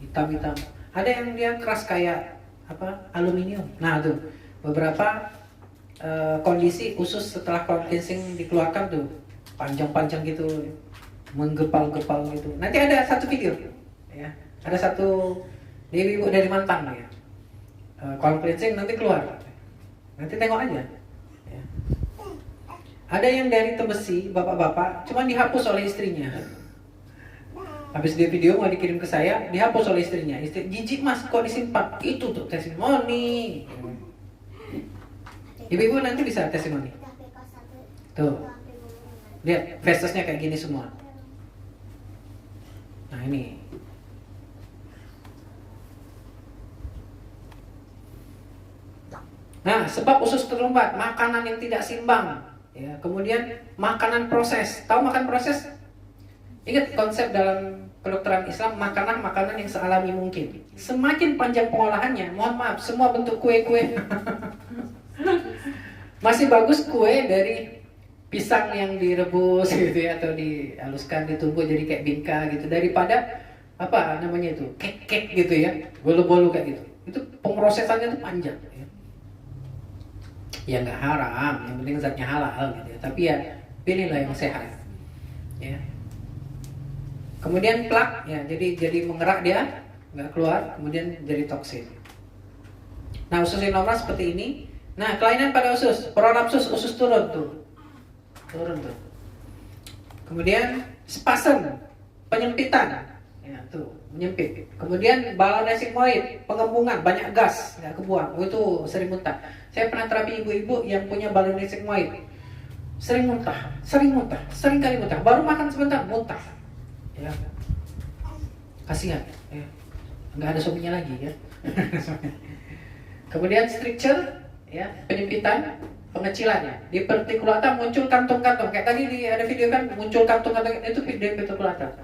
Hitam-hitam. Ada yang dia keras kayak apa? Aluminium. Nah tuh, beberapa kondisi usus setelah cleansing dikeluarkan tuh panjang-panjang gitu, menggepal-gepal gitu. Nanti ada satu video ya. Ada satu ibu dari mantan ya. Cleansing nanti keluar. Nanti tengok aja. Ya. Ada yang dari Tembesi, bapak-bapak, cuma dihapus oleh istrinya. Habis dia video mau dikirim ke saya, dihapus oleh istrinya. Istri, jijik mas, kok disimpan? Itu tuh testimoni. Ibu-ibu nanti bisa testimoni. Tuh, lihat festusnya kayak gini semua. Nah ini. Nah, sebab usus tersumbat, makanan yang tidak seimbang, ya. Kemudian makanan proses. Tahu makan proses? Ingat konsep dalam kedokteran Islam, makanan yang sealami mungkin. Semakin panjang pengolahannya, mohon maaf, semua bentuk kue-kue. Masih bagus kue dari pisang yang direbus gitu ya, atau dihaluskan, ditumbuk jadi kayak bingka gitu, daripada apa namanya itu, kek-kek gitu ya, bolu-bolu kayak gitu. Itu pemrosesannya itu panjang. Ya nggak haram, yang penting zatnya halal gitu ya. Tapi ya pilihlah yang sehat ya. Kemudian plak ya, jadi mengerak dia, nggak keluar, kemudian jadi toksin. Nah usus yang normal seperti ini. Nah kelainan pada usus, prolapsus usus turun tuh. Kemudian spasm, penyempitan ya tuh, menyempit. Kemudian balon sigmoid, pengempungan, banyak gas nggak kebuang, itu sering muntah. Saya pernah terapi ibu-ibu yang punya balon sigmoid, sering kali muntah, baru makan sebentar muntah, ya kasihan, ya. Nggak ada suaminya lagi ya. Kemudian stricture, ya penyempitan, pengecilannya di particulata muncul kantung-kantung, kayak tadi ada video kan muncul kantung-kantung, itu video particulata.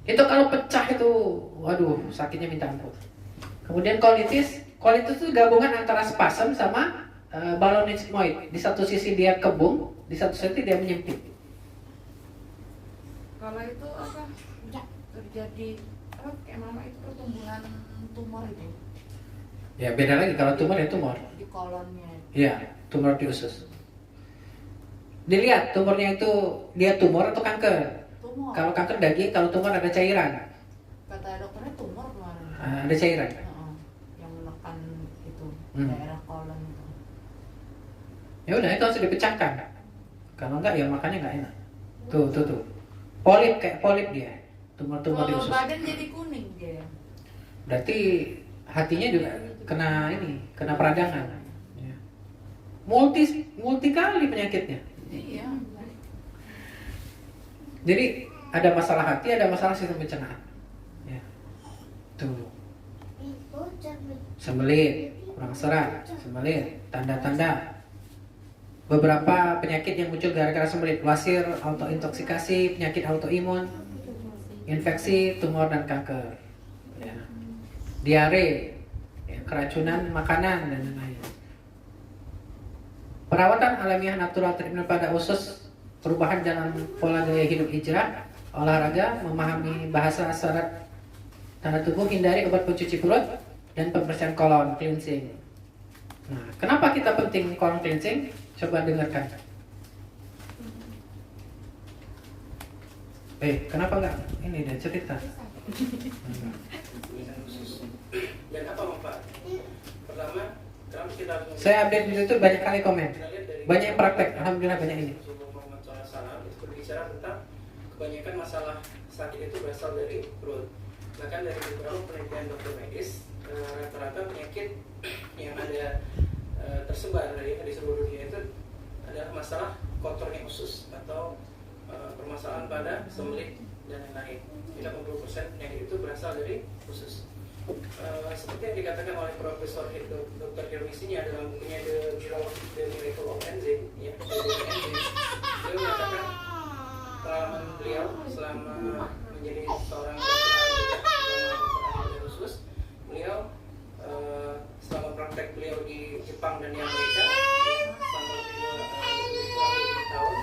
Itu kalau pecah itu, waduh sakitnya minta ampun. Kemudian colitis itu gabungan antara spasm sama balon sigmoid. Di satu sisi dia kebung, di satu sisi dia menyempit. Kalau itu apa terjadi apa kayak mama itu pertumbuhan tumor itu Ya beda lagi, kalau tumor ya tumor. di kolonnya. Iya, tumor di usus. Dilihat tumornya itu dia tumor atau kanker. Tumor. Kalau kanker daging, kalau tumor ada cairan. Kata dokternya tumor kemarin. Ada cairan. Yang menekan itu. daerah kolon itu. Ya udah, itu harus dipecahkan. Kalau enggak ya makannya nggak enak. Tuh. Polip, kayak polip dia. Tumor-tumor di Kalau usus. badan jadi kuning dia. Berarti hatinya juga kena peradangan. Ya. Multi kali penyakitnya. Iya. Jadi ada masalah hati, ada masalah sistem pencernaan. Ya. Tuh. Sembelit, kurang serat, sembelit, tanda-tanda. Beberapa penyakit yang muncul gara-gara sembelit, wasir, autointoksikasi, penyakit autoimun, infeksi, tumor dan kanker. Ya. Diare, ya, keracunan makanan dan lain-lain. Perawatan alamiah natural treatment pada usus, perubahan dalam pola gaya hidup hijrah, olahraga, memahami bahasa syarat tanda tubuh, hindari obat pencuci perut, dan pembersihan kolon, cleansing. Nah, kenapa kita penting kolon cleansing? Coba dengarkan. Kenapa enggak? Ini dia cerita. Dan apa manfaat? Pertama, kenapa kita harus Saya update di situ banyak kali komen. Banyak yang praktek, alhamdulillah banyak ini. Berbicara tentang kebanyakan masalah sakit itu berasal dari perut. Bahkan dari beberapa penelitian dokter medis, rata-rata penyakit yang ada tersebar di seluruh dunia itu adalah masalah kotornya usus atau permasalahan pada sembelit dan lain-lain. 80% penyakit itu berasal dari usus. Seperti yang dikatakan oleh Profesor Dr. Hilmi Sinya dalam bukunya The Miracle of Enzyme, ya, beliau menyatakan pengalaman beliau selama menjadi seorang dokter usus. Beliau selama praktek beliau di Jepang dan di Amerika selama lebih kurang 20 tahun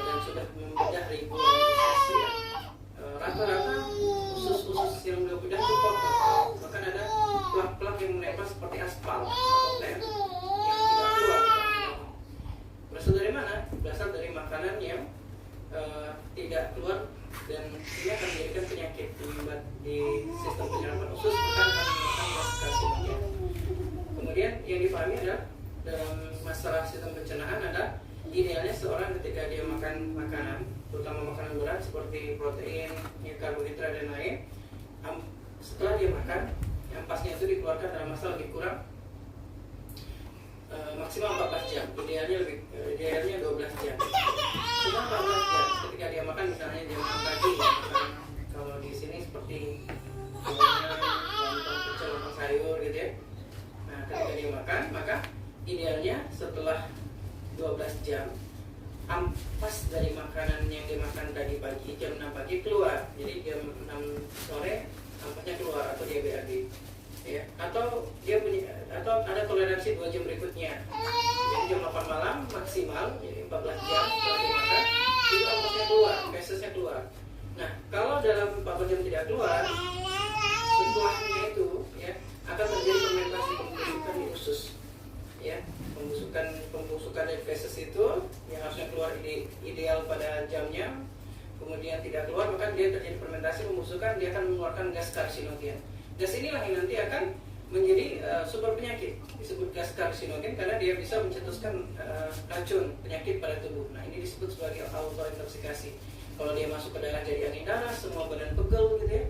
dan sudah membedah ribuan kasus, ya. Rata-rata usus-usus yang beliau bedah itu kotor, bahkan ada plak-plak yang menempel seperti aspal atau lem yang tidak keluar. Berasal dari mana? Berasal dari makanan yang tidak keluar, dan ini akan menjadikan penyakit di sistem penyerapan usus, bukan akan menyebabkan gas karsinogen. Kemudian yang dipahami adalah dalam masalah sistem pencernaan adalah idealnya seorang ketika dia makan makanan, terutama makanan berat seperti protein, karbohidrat dan lain, setelah dia makan, ampasnya itu dikeluarkan dalam masa lebih kurang maksimal 14 jam, idealnya 12 jam. Sudah 14 jam ketika dia makan, misalnya dia makan pagi, ya, kalau di sini seperti lontong pecel, lontong sayur gitu ya. Nah, ketika dia makan, maka idealnya setelah 12 jam ampas dari makanan yang dimakan tadi pagi, jam 6 pagi keluar. Jadi jam 6 sore ampasnya keluar atau dia BAB. Ya, atau dia punya, atau ada toleransi 2 jam berikutnya. Jadi jam 8 malam maksimal, jadi 14 jam setelah dimakan itu ampasnya keluar, fesesnya keluar. Nah, kalau dalam 14 jam tidak keluar, setelahnya itu ya akan terjadi fermentasi pembusukan di usus. Ya, pembusukan dari feses itu yang harusnya keluar ideal pada jamnya, kemudian tidak keluar, maka dia terjadi fermentasi pembusukan, dia akan mengeluarkan gas karsinogen. Gas inilah yang nanti akan menjadi sumber penyakit, disebut gas karsinogen karena dia bisa mencetuskan racun penyakit pada tubuh. Nah, ini disebut sebagai autointoksikasi. Kalau dia masuk ke darah jadi angin darah, semua badan pegel gitu ya,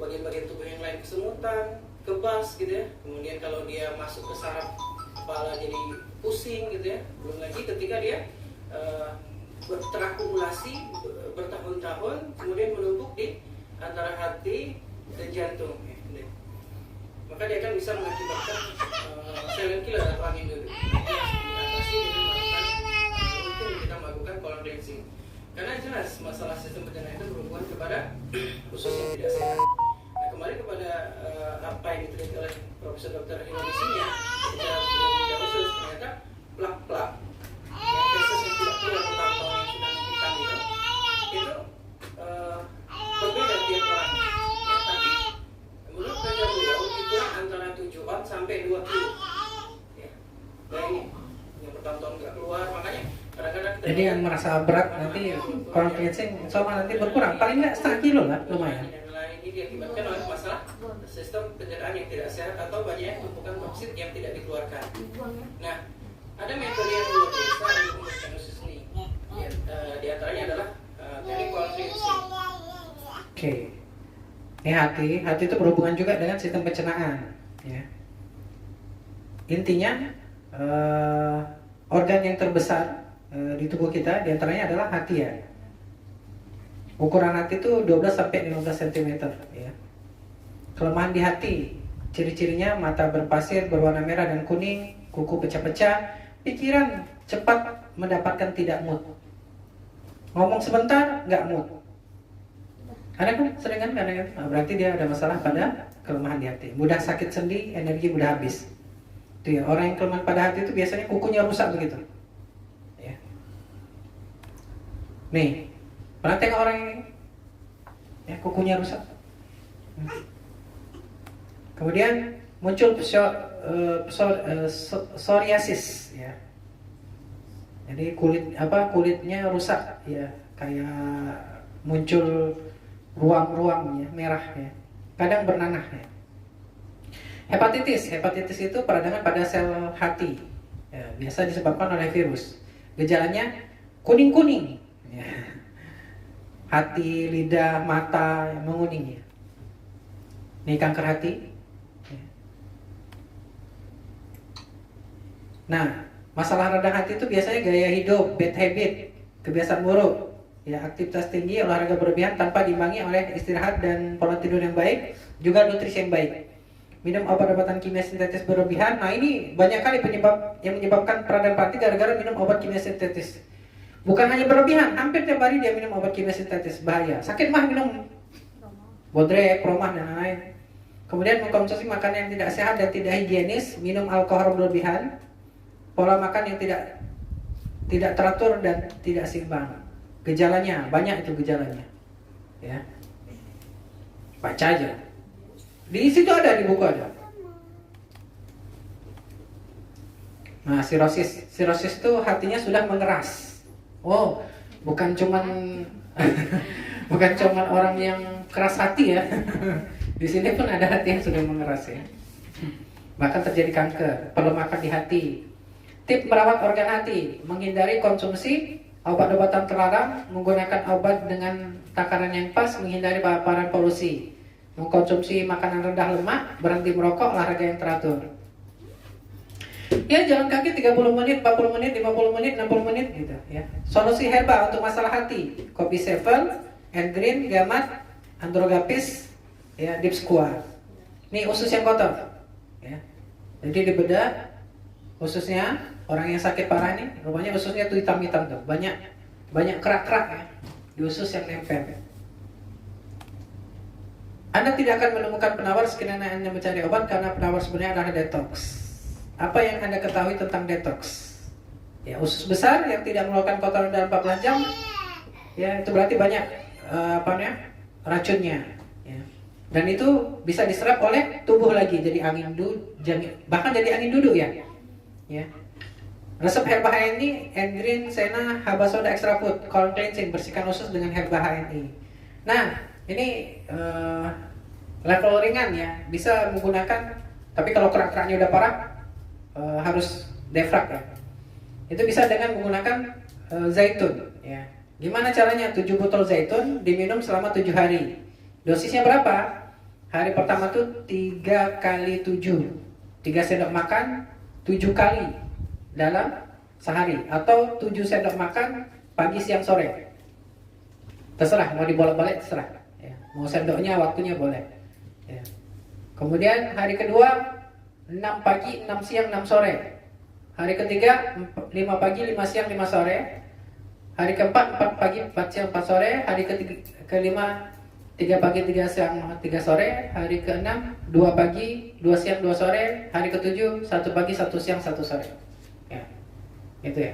bagian-bagian tubuh yang lain kesemutan, kebas gitu ya. Kemudian kalau dia masuk ke saraf kepala jadi pusing gitu ya. Belum lagi ketika dia terakumulasi bertahun-tahun, kemudian menumpuk di antara hati dan jantung. Maka dia akan bisa mengakibatkan silent killer atau angin duduk. Diatasi dengan melakukan rutin kita melakukan colon cleansing. Karena jelas masalah sistem pencernaan itu berhubungan kepada usus yang tidak sehat. Nah, kembali kepada apa yang diteliti oleh Profesor Dr. Hilmi Sinya, ketika beliau usus ternyata plak-plak yang feses yang tidak keluar atau yang sudah menghitam itu berbeda tiap orang. Ya, tapi menurut penelitian beliau ukuran antara 7 on sampai 2 kilo. Ya, bayangin yang bertahun-tahun nggak keluar, makanya kadang-kadang Jadi yang merasa berat nanti colon cleansing sama nanti berkurang, paling nggak setengah kilo lah, lumayan. Dan lain ini diakibatkan oleh masalah sistem pencernaan yang tidak sehat atau banyak yang menemukan toksit yang tidak dikeluarkan. Nah, ada metode yang luar biasa untuk membersihkan usus ini. Di antaranya adalah teknik Collinson. Oke. Ini hati itu berhubungan juga dengan sistem pencernaan. Ya. Intinya organ yang terbesar di tubuh kita diantaranya adalah hati ya. Ukuran hati itu 12 sampai 15 cm ya. Kelemahan di hati, ciri-cirinya mata berpasir berwarna merah dan kuning, kuku pecah-pecah, pikiran cepat mendapatkan tidak mood. Ngomong sebentar nggak mood. Ada kan? Sering kan? Nah, berarti dia ada masalah pada kelemahan di hati. Mudah sakit sendi, energi mudah habis. Itu ya, orang yang kelemahan pada hati itu biasanya kukunya rusak begitu. Ya. Nih, pernah tengok orang ini? Ya, kukunya rusak. Kemudian muncul psoriasis ya. Jadi kulitnya rusak ya, kayak muncul ruang-ruang ya, merah ya. Kadang bernanah ya. Hepatitis itu peradangan pada sel hati. Ya, biasa disebabkan oleh virus. Gejalanya kuning-kuning ya. Hati, lidah, mata menguning ya. Ini kanker hati. Nah, masalah radang hati itu biasanya gaya hidup, bad habit, kebiasaan buruk, ya, aktivitas tinggi, olahraga berlebihan tanpa diimbangi oleh istirahat dan pola tidur yang baik, juga nutrisi yang baik. Minum obat-obatan kimia sintetis berlebihan. Nah, ini banyak kali penyebab yang menyebabkan peradangan hati gara-gara minum obat kimia sintetis. Bukan hanya berlebihan, hampir tiap hari dia minum obat kimia sintetis, bahaya. Sakit mah minum Bodrek, Promah dan lain-lain. Kemudian mengkonsumsi makanan yang tidak sehat dan tidak higienis, minum alkohol berlebihan, pola makan yang tidak teratur dan tidak seimbang. Gejalanya banyak itu gejalanya. Ya. Baca aja. Di situ ada, di buku ada. Nah, sirosis itu hatinya sudah mengeras. Oh, bukan cuman orang yang keras hati ya. Di sini pun ada hati yang sudah mengeras ya. Bahkan terjadi kanker, pelemakan di hati. Tip merawat organ hati: menghindari konsumsi obat-obatan terlarang, menggunakan obat dengan takaran yang pas, menghindari paparan polusi, mengkonsumsi makanan rendah lemak, berhenti merokok, olahraga yang teratur. Ya, jalan kaki 30 menit, 40 menit, 50 menit, 60 menit gitu ya. Solusi herbal untuk masalah hati: kopi seven, and green, gamat, androgapis, ya, deep squat. Ini usus yang kotor ya. Jadi dibedah ususnya, orang yang sakit parah ini, rupanya ususnya tuh hitam-hitam tuh, banyak kerak-kerak ya di usus yang nempel. Anda tidak akan menemukan penawar sekiranya Anda mencari obat, karena penawar sebenarnya adalah detox. Apa yang Anda ketahui tentang detox? Ya, usus besar yang tidak mengeluarkan kotoran dalam 14 jam, ya itu berarti banyak racunnya. Ya. Dan itu bisa diserap oleh tubuh lagi, jadi bahkan jadi angin duduk ya. Ya. Resep herba HNI, Endrin, Sena, Haba Soda Extra Food, colon cleansing, bersihkan usus dengan herba HNI. Nah, ini level ringan ya, bisa menggunakan, tapi kalau kerak-keraknya udah parah harus defrag ya. Itu bisa dengan menggunakan zaitun ya. Gimana caranya? 7 botol zaitun diminum selama 7 hari. Dosisnya berapa? Hari pertama tuh 3 kali 7, 3 sendok makan 7 kali dalam sehari, atau 7 sendok makan pagi, siang, sore. Terserah, mau dibolak-balik terserah ya. Mau sendoknya, waktunya boleh ya. Kemudian hari kedua 6 pagi, 6 siang, 6 sore. Hari ketiga 5 pagi, 5 siang, 5 sore. Hari keempat 4 pagi, 4 siang, 4 sore. Hari kelima 3 pagi, 3 siang, 3 sore. Hari keenam 2 pagi, 2 siang, 2 sore. Hari ketujuh 1 pagi, 1 siang, 1 sore. Ya, gitu ya.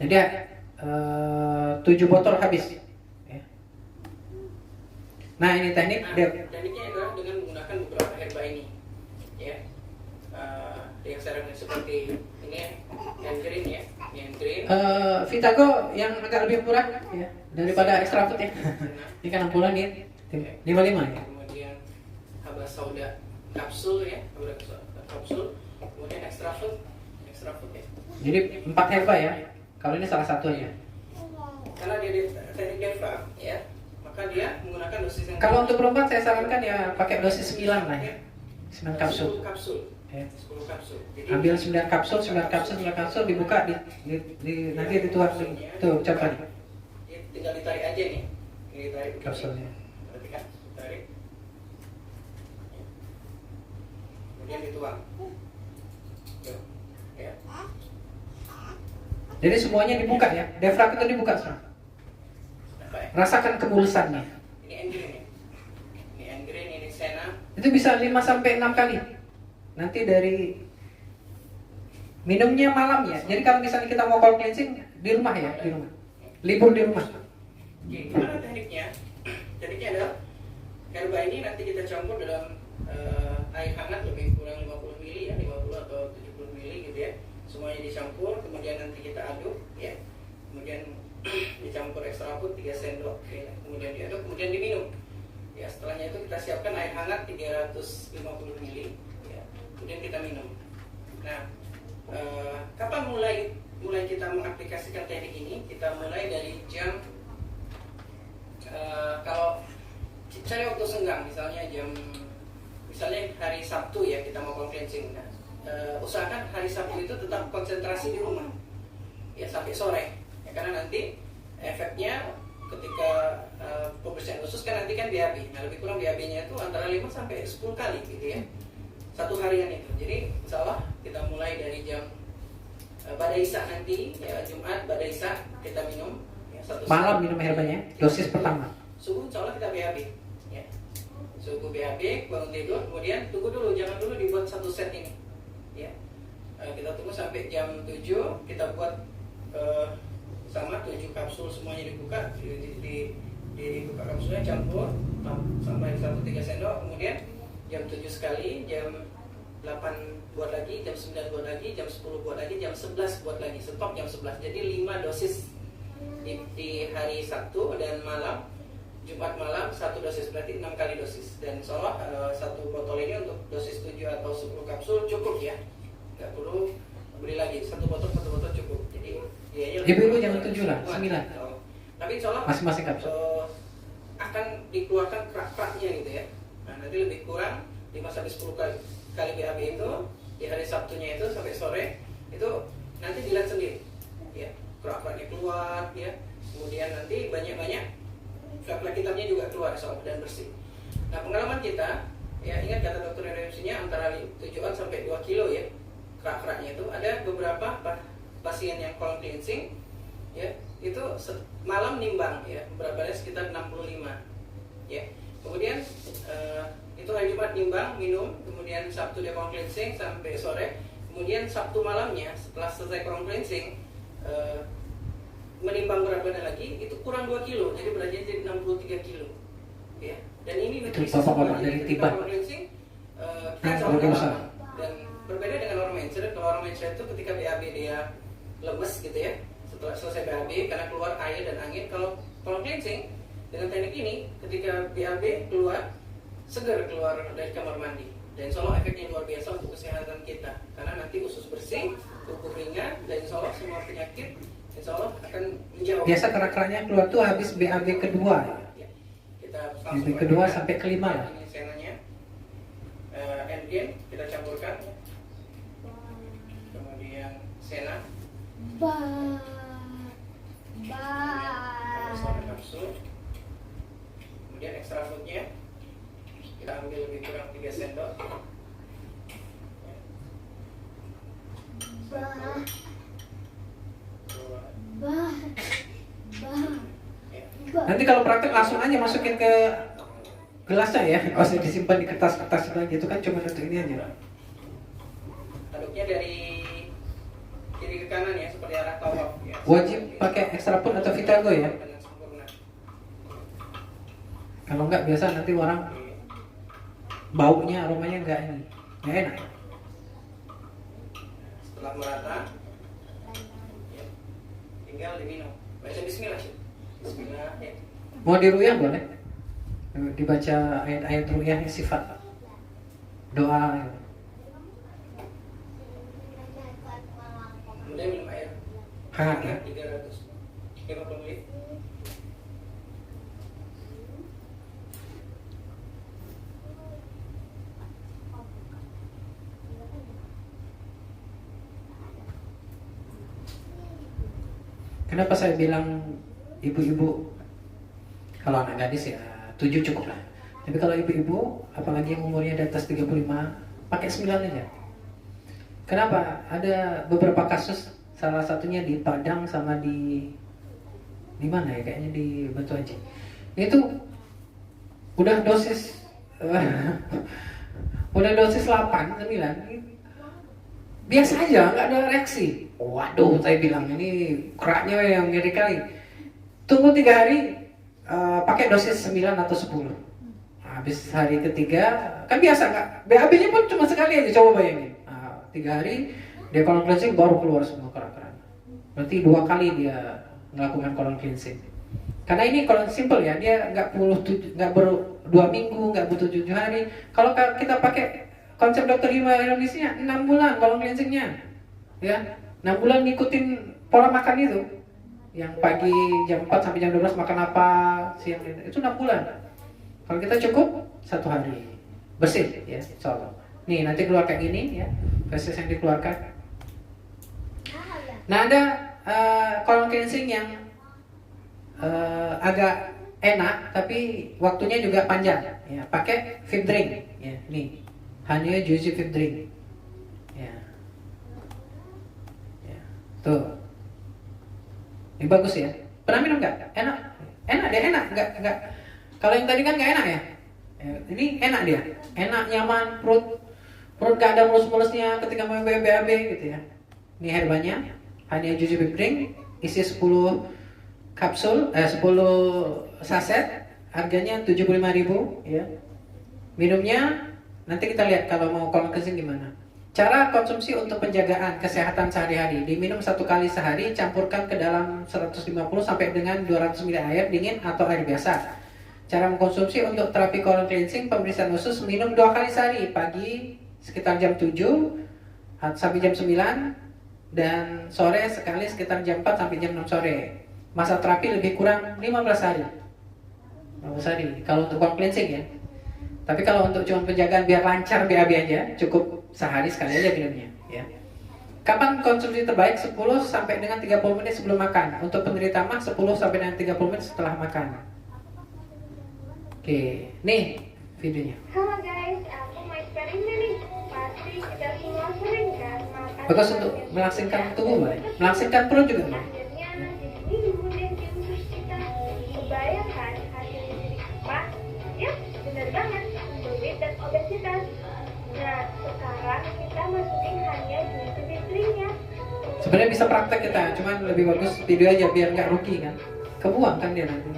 Jadi 7 botol habis. Ya. Nah, ini teknik. Tekniknya adalah dengan menggunakan beberapa herba ini, ya. Yang sarannya seperti ini, yang green ya, yang green. Vitago yang agak lebih murah ya daripada extra food ya. Ini kan ampulan nih. 55 ya. Kemudian haba sauda kapsul ya, haba kapsul. Kemudian extra food ya. Jadi 4 herba ya. Kalau ini salah satunya. Karena dia di teknik DEFA ya, maka dia menggunakan dosis yang Kalau untuk perempuan saya sarankan ya pakai dosis 9 lah ya. 9 kapsul. 10 kapsul. Ya. 10 kapsul. Jadi Ambil 9 kapsul, 9 kapsul dibuka nanti dituang tuh coba nih dia tinggal ditarik aja nih. Ini ditarik begini. kapsulnya. Perhatikan, tarik. Kemudian dituang. Tuh, ya. Jadi semuanya dibuka ya. Diafragma itu dibuka semua. Apa ya? Rasakan kemulusannya. Ini engreen ya. Ini engreen, ini sena. Itu bisa 5 sampai 6 kali. Nanti dari minumnya malam ya. Jadi kalau misalnya kita mau cold cleansing di rumah ya, di rumah. Libur di rumah. Oke, gimana tekniknya? Tekniknya adalah herba ini nanti kita campur dalam air hangat lebih kurang 50 ml ya, 50 atau 70 ml gitu ya. Semuanya dicampur, kemudian nanti kita aduk ya. Kemudian dicampur extra food 3 sendok ya. Kemudian diaduk, kemudian diminum. Ya, setelahnya itu kita siapkan air hangat 350 ml ya. Kemudian kita minum. Nah, kapan mulai kita mengaplikasikan teknik ini? Kita mulai dari jam kalau cari waktu senggang, misalnya hari Sabtu ya kita mau cold cleansing. Nah, usahakan hari Sabtu itu tetap konsentrasi di rumah ya sampai sore ya, karena nanti efeknya ketika pembersihan usus kan nanti kan BAB. Nah, lebih kurang BAB-nya itu antara 5 sampai 10 kali gitu ya. Satu harian itu. Jadi insya Allah kita mulai dari jam pada Isya nanti ya, Jumat pada Isya kita minum ya, Malam minum herbanya, dosis pertama. Subuh insya Allah kita BAB ya. Subuh BAB, bangun tidur, kemudian tunggu dulu, jangan dulu dibuat satu set ini ya. Kita tunggu sampai jam 7, kita buat sama 7 kapsul semuanya dibuka, dibuka kapsulnya, campur sampai 1-3 sendok, kemudian jam 7 sekali, jam 8 buat lagi, jam 9 buat lagi, jam 10 buat lagi, jam 11 buat lagi, stop jam 11. Jadi 5 dosis di hari Sabtu dan malam, Jumat malam 1 dosis, berarti 6 kali dosis. Dan insyaallah satu botol ini untuk dosis 7 atau 10 kapsul cukup ya, nggak perlu beli lagi, satu botol cukup. Jadi Ibu-ibu jangan 7 lah, 9. Tapi insyaallah Masing-masing kapsul. akan dikeluarkan kerak-keraknya gitu ya. Nah, nanti lebih kurang 5 sampai 10 kali BAB itu di hari Sabtunya itu sampai sore itu nanti dilihat sendiri ya, kerak-keraknya keluar ya. Kemudian nanti banyak-banyak kerak-kerak hitamnya juga keluar soal dan bersih. Nah, pengalaman kita ya, ingat kata dokter RMC-nya antara 7 sampai 2 kilo ya kerak-keraknya itu. Ada beberapa pasien yang cold cleansing ya, itu malam nimbang ya, berat badannya sekitar 65 ya. Kemudian itu hari Jumat nimbang, minum, kemudian Sabtu dia cold cleansing sampai sore. Kemudian Sabtu malamnya setelah selesai cold cleansing menimbang berat badan lagi, itu kurang 2 kilo, jadi beratnya jadi 63 kilo ya. Dan ini diperiksa semua, jadi ketika cold cleansing kita coba. Dan berbeda dengan orang mencret. Kalau orang mencret itu ketika BAB dia lemes gitu ya, setelah selesai BAB karena keluar air dan angin. Kalau cold cleansing dengan teknik ini, ketika BAB keluar, segar keluar dari kamar mandi. Dan insya Allah efeknya luar biasa untuk kesehatan kita, karena nanti usus bersih, tubuh ringan, dan insya Allah semua penyakit insya Allah akan menjauh. Biasa kerak-keraknya keluar tuh habis BAB kedua. Ya. Kita BAB kedua sampai kelima lah. Ini senanya, endgame kita campurkan, kemudian sena, kapsul, kemudian extra foodnya kita ambil lebih kurang 3 sendok. Nanti kalau praktek langsung aja masukin ke gelasnya ya, nggak usah disimpan di kertas-kertas lagi, itu kan cuma untuk ini aja. Aduknya dari kiri ke kanan ya, seperti arah tawaf ya. Wajib pakai extra food atau Vitago ya. Dengan sempurna. Kalau nggak biasa nanti orang baunya, aromanya nggak enak. Setelah merata, ya, tinggal diminum. Baca Bismillah sih. Bismillah ya. Mau diruyah boleh? dibaca ayat-ayat ru'yah yang sifat doa gitu. Kemudian minum air Hangat ya. 350 ml. Kenapa saya bilang ibu-ibu, kalau anak gadis ya 7 cukup lah. Tapi kalau ibu-ibu, apalagi yang umurnya di atas 35, pakai 9 aja. Kenapa? Ada beberapa kasus, salah satunya di Padang sama di mana ya, kayaknya di Batu Haji. Itu udah dosis udah dosis 8, 9. Biasa aja, nggak ada reaksi. Waduh, saya bilang ini keraknya yang ngeri kali. Tunggu 3 hari, pakai dosis 9 atau 10. Habis hari ketiga, kan biasa nggak? BAB-nya pun cuma sekali aja, coba bayangin. 3 hari, dia colon cleansing baru keluar semua kerak-kerak. Berarti 2 kali dia melakukan colon cleansing. Karena ini colon simple ya, dia nggak perlu 2 minggu, nggak butuh 7 hari. Kalau kita pakai konsep dokter Indonesia 6 bulan colon cleansingnya, ya 6 bulan ngikutin pola makan itu, yang pagi jam 4 sampai jam 12 makan apa, siang itu 6 bulan. Kalau kita cukup 1 hari bersih ya, insyaallah. Nih nanti keluar kayak gini ya, feses yang dikeluarkan. Nah ada colon cleansing yang agak enak tapi waktunya juga panjang ya, pakai Vip drink ya, nih Hanya Juicy Vip drink ya. Ya tuh, ini bagus ya. Pernah minum nggak? Enak dia, enak nggak. Kalau yang tadi kan nggak enak ya. Ini enak dia, enak, nyaman, perut gak ada mulus-mulusnya ketika mau BAB gitu ya. Ini herbanya, Hanya Juicy Vip drink, isi 10 kapsul, 10 saset, harganya 75.000 ya. Minumnya nanti kita lihat kalau mau colon cleansing gimana. Cara konsumsi untuk penjagaan kesehatan sehari-hari, diminum 1 kali sehari, campurkan ke dalam 150 sampai dengan 200 ml air dingin atau air biasa. Cara mengkonsumsi untuk terapi colon cleansing, pemeriksaan usus, minum 2 kali sehari, pagi sekitar jam 7 sampai jam 9 dan sore sekali sekitar jam 4 sampai jam 6 sore. Masa terapi lebih kurang 15 hari. 15 hari kalau untuk colon cleansing ya. Tapi kalau untuk cuma penjagaan biar lancar BAB aja, cukup sehari sekali aja minumnya ya. Kapan konsumsi terbaik? 10 sampai dengan 30 menit sebelum makan. Untuk penderita mah 10 sampai dengan 30 menit setelah makan. Oke, nih videonya. Halo guys, aku mau eksperimen nih. Pasti kita semua sering kan makan. Bagus untuk melangsingkan tubuh, Mbak. Melangsingkan perut juga, Mbak. Akhirnya nanti minggu deh di usus kita. Kebayangkan hasilnya jadi apa? Ya, benar banget. Underweight dan obesitas. Nah, sekarang kita masukin hanya Juicy Vip drinknya. Sebenarnya bisa praktek kita, cuman lebih bagus video aja biar nggak rugi kan. Kebuang kan dia nanti.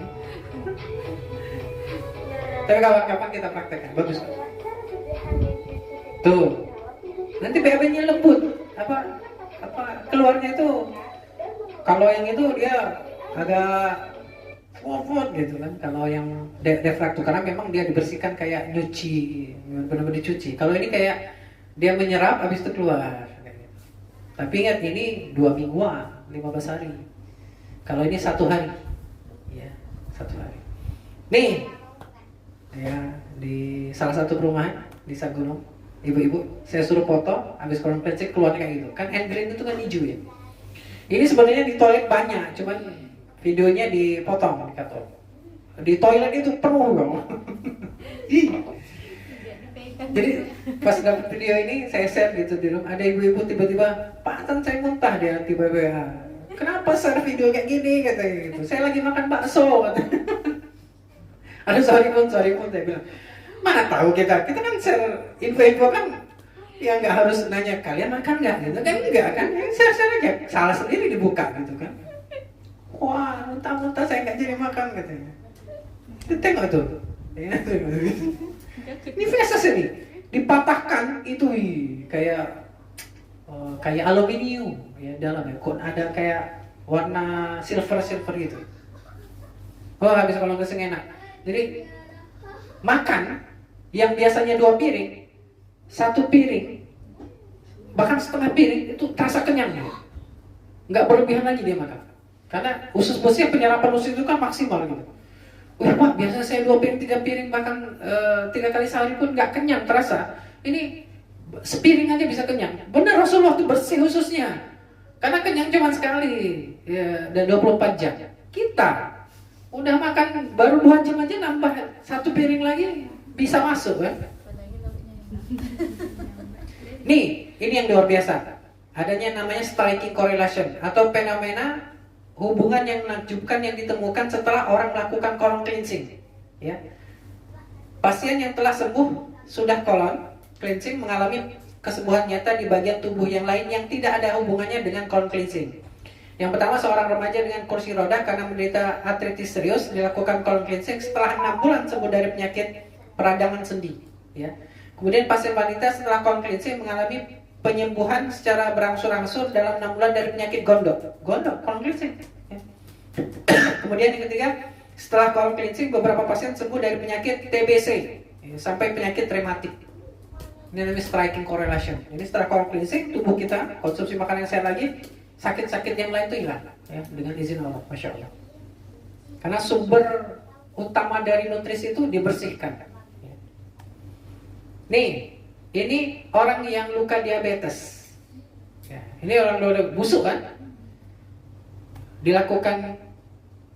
Tapi kapan kita praktekkan, bagus kan? Tuh, nanti BAB-nya lembut, apa keluarnya itu. Kalau yang itu dia agak wofot gitu kan. Kalau yang defraktur karena memang dia dibersihkan kayak nyuci, benar-benar dicuci. Kalau ini kayak dia menyerap habis itu keluar. Tapi ingat ini 2 mingguan, 15 hari. Kalau ini 1 hari, ya 1 hari. Nih. Ya, di salah satu perumahan di Sagunung, ibu-ibu, saya suruh foto, habis colon cleansing keluarnya kayak gitu. Kan hand green itu kan hijau ya. Ini sebenarnya di toilet banyak, cuman videonya dipotong, dikata. Di toilet itu penuh dong. Jadi pas dapat video ini saya share gitu di rumah, ada ibu-ibu tiba-tiba, Pak Tan saya muntah dia tiba-tiba. Kenapa share video kayak gini katanya gitu. Saya lagi makan bakso katanya. Ada sorry pun saya bilang, mana tahu kita kan share info-info kan, ya nggak harus nanya kalian makan nggak gitu kan, enggak kan, share aja, salah sendiri dibuka gitu kan. Wah, muntah-muntah saya nggak jadi makan katanya. Tengok tuh, ya, ini feses ini, dipatahkan itu kayak aluminium ya dalamnya, kok ada kayak warna silver gitu. Oh habis kalau cleansing enak. Jadi makan yang biasanya 2 piring, 1 piring, bahkan setengah piring itu terasa kenyang. Nggak berlebihan lagi dia makan. Karena usus besi, penyerapan usus itu kan maksimal gitu. Wah Pak, biasanya saya 2 piring, 3 piring, bahkan 3 kali sehari pun nggak kenyang terasa. Ini sepiring aja bisa kenyang. Benar, Rasulullah itu bersih ususnya. Karena kenyang cuma sekali, ya, dan 24 jam. Kita udah makan baru 2 jam aja nambah 1 piring lagi bisa masuk kan? Nih, ini yang luar biasa. Adanya namanya striking correlation atau fenomena hubungan yang menakjubkan yang ditemukan setelah orang melakukan colon cleansing. Ya. Pasien yang telah sembuh sudah colon cleansing mengalami kesembuhan nyata di bagian tubuh yang lain yang tidak ada hubungannya dengan colon cleansing. Yang pertama, seorang remaja dengan kursi roda karena menderita artritis serius dilakukan colon cleansing setelah 6 bulan sembuh dari penyakit peradangan sendi. Ya. Kemudian pasien wanita setelah colon cleansing mengalami penyembuhan secara berangsur-angsur dalam 6 bulan dari penyakit gondok, colon cleansing. Ya. Kemudian yang ketiga, setelah colon cleansing beberapa pasien sembuh dari penyakit TBC ya, sampai penyakit rematik. Ini namanya striking correlation. Jadi setelah colon cleansing tubuh kita konsumsi makanan yang sehat lagi, sakit-sakit yang lain itu hilang ya, dengan izin Allah, Masya Allah. Karena sumber utama dari nutrisi itu dibersihkan. Nih, ini orang yang luka diabetes ya, ini orang udah busuk kan, dilakukan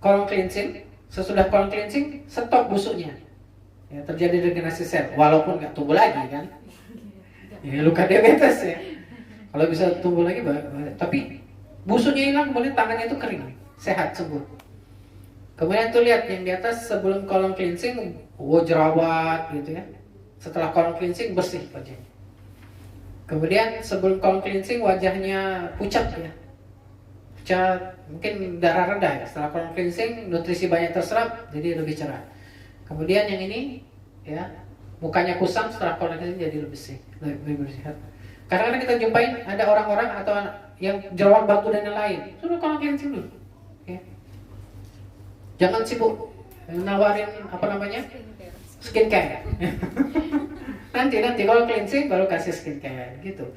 colon cleansing. Sesudah colon cleansing stop busuknya ya, terjadi regenerasi sel walaupun nggak tumbuh lagi kan ya, luka diabetes ya. Kalau bisa tumbuh lagi tapi busuknya hilang, kemudian tangannya itu kering, sehat, sembuh. Kemudian tuh lihat yang di atas sebelum colon cleansing, jerawat gitu ya. Setelah colon cleansing bersih wajahnya. Kemudian sebelum colon cleansing wajahnya pucat ya. Pucat, mungkin darah rendah ya. Setelah colon cleansing nutrisi banyak terserap jadi lebih cerah. Kemudian yang ini ya, mukanya kusam setelah colon cleansing jadi lebih bersih, lebih bersih. Kadang-kadang kita jumpain ada orang-orang atau yang jerawat batu dan lain-lain, suruh colon cleansing dulu ya. Jangan sibuk nawarin apa namanya skincare. nanti kalau cleansing baru kasih skincare gitu.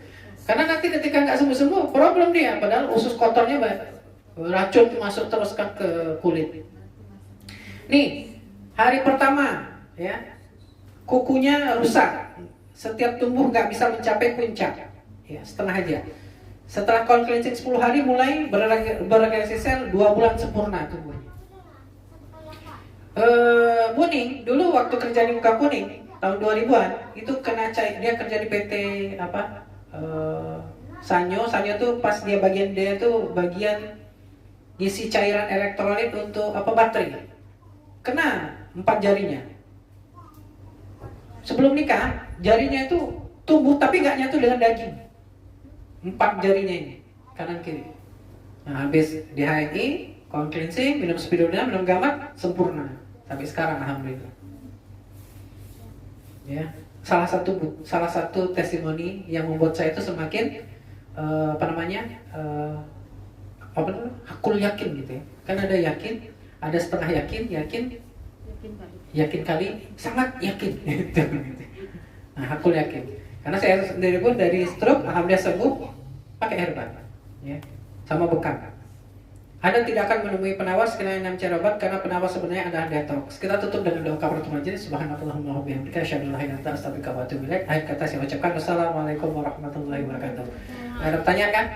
Karena nanti ketika nggak sembuh-sembuh problem dia, padahal usus kotornya racun masuk terus ke kulit. Nih, hari pertama ya, kukunya rusak, setiap tumbuh nggak bisa mencapai puncak ya, setengah aja. Setelah colon cleansing 10 hari mulai beregenerasi sel, 2 bulan sempurna tubuhnya. Buning dulu waktu kerja di Muka Kuning tahun 2000-an itu kena dia kerja di PT apa Sanyo tuh pas dia tuh bagian ngisi cairan elektrolit untuk apa baterai, kena 4 jarinya. Sebelum nikah jarinya itu tumbuh tapi nggak nyatu dengan daging, 4 jarinya ini kanan kiri. Nah, habis di HMI colon cleansing, minum spirulina, minum gamat, sempurna sampai sekarang alhamdulillah. Ya, salah satu testimoni yang membuat saya itu semakin hakul yakin gitu ya. Kan ada yakin, ada setengah yakin kali, sangat yakin gitu. Nah, hakul yakin. Karena saya sendiri pun dari stroke alhamdulillah sembuh pakai herba ya, sama bekam. Anda tidak akan menemui penawar sekalian 6 cara obat karena penawar sebenarnya adalah detox. Kita tutup dengan doa kafaratul majelis. Subhanallahumma wa bihamdika asyhadu an la ilaha illa anta astaghfiruka wa atubu ilaik. Akhir kata saya ucapkan wassalamualaikum warahmatullahi wabarakatuh. Ada pertanyaan kan?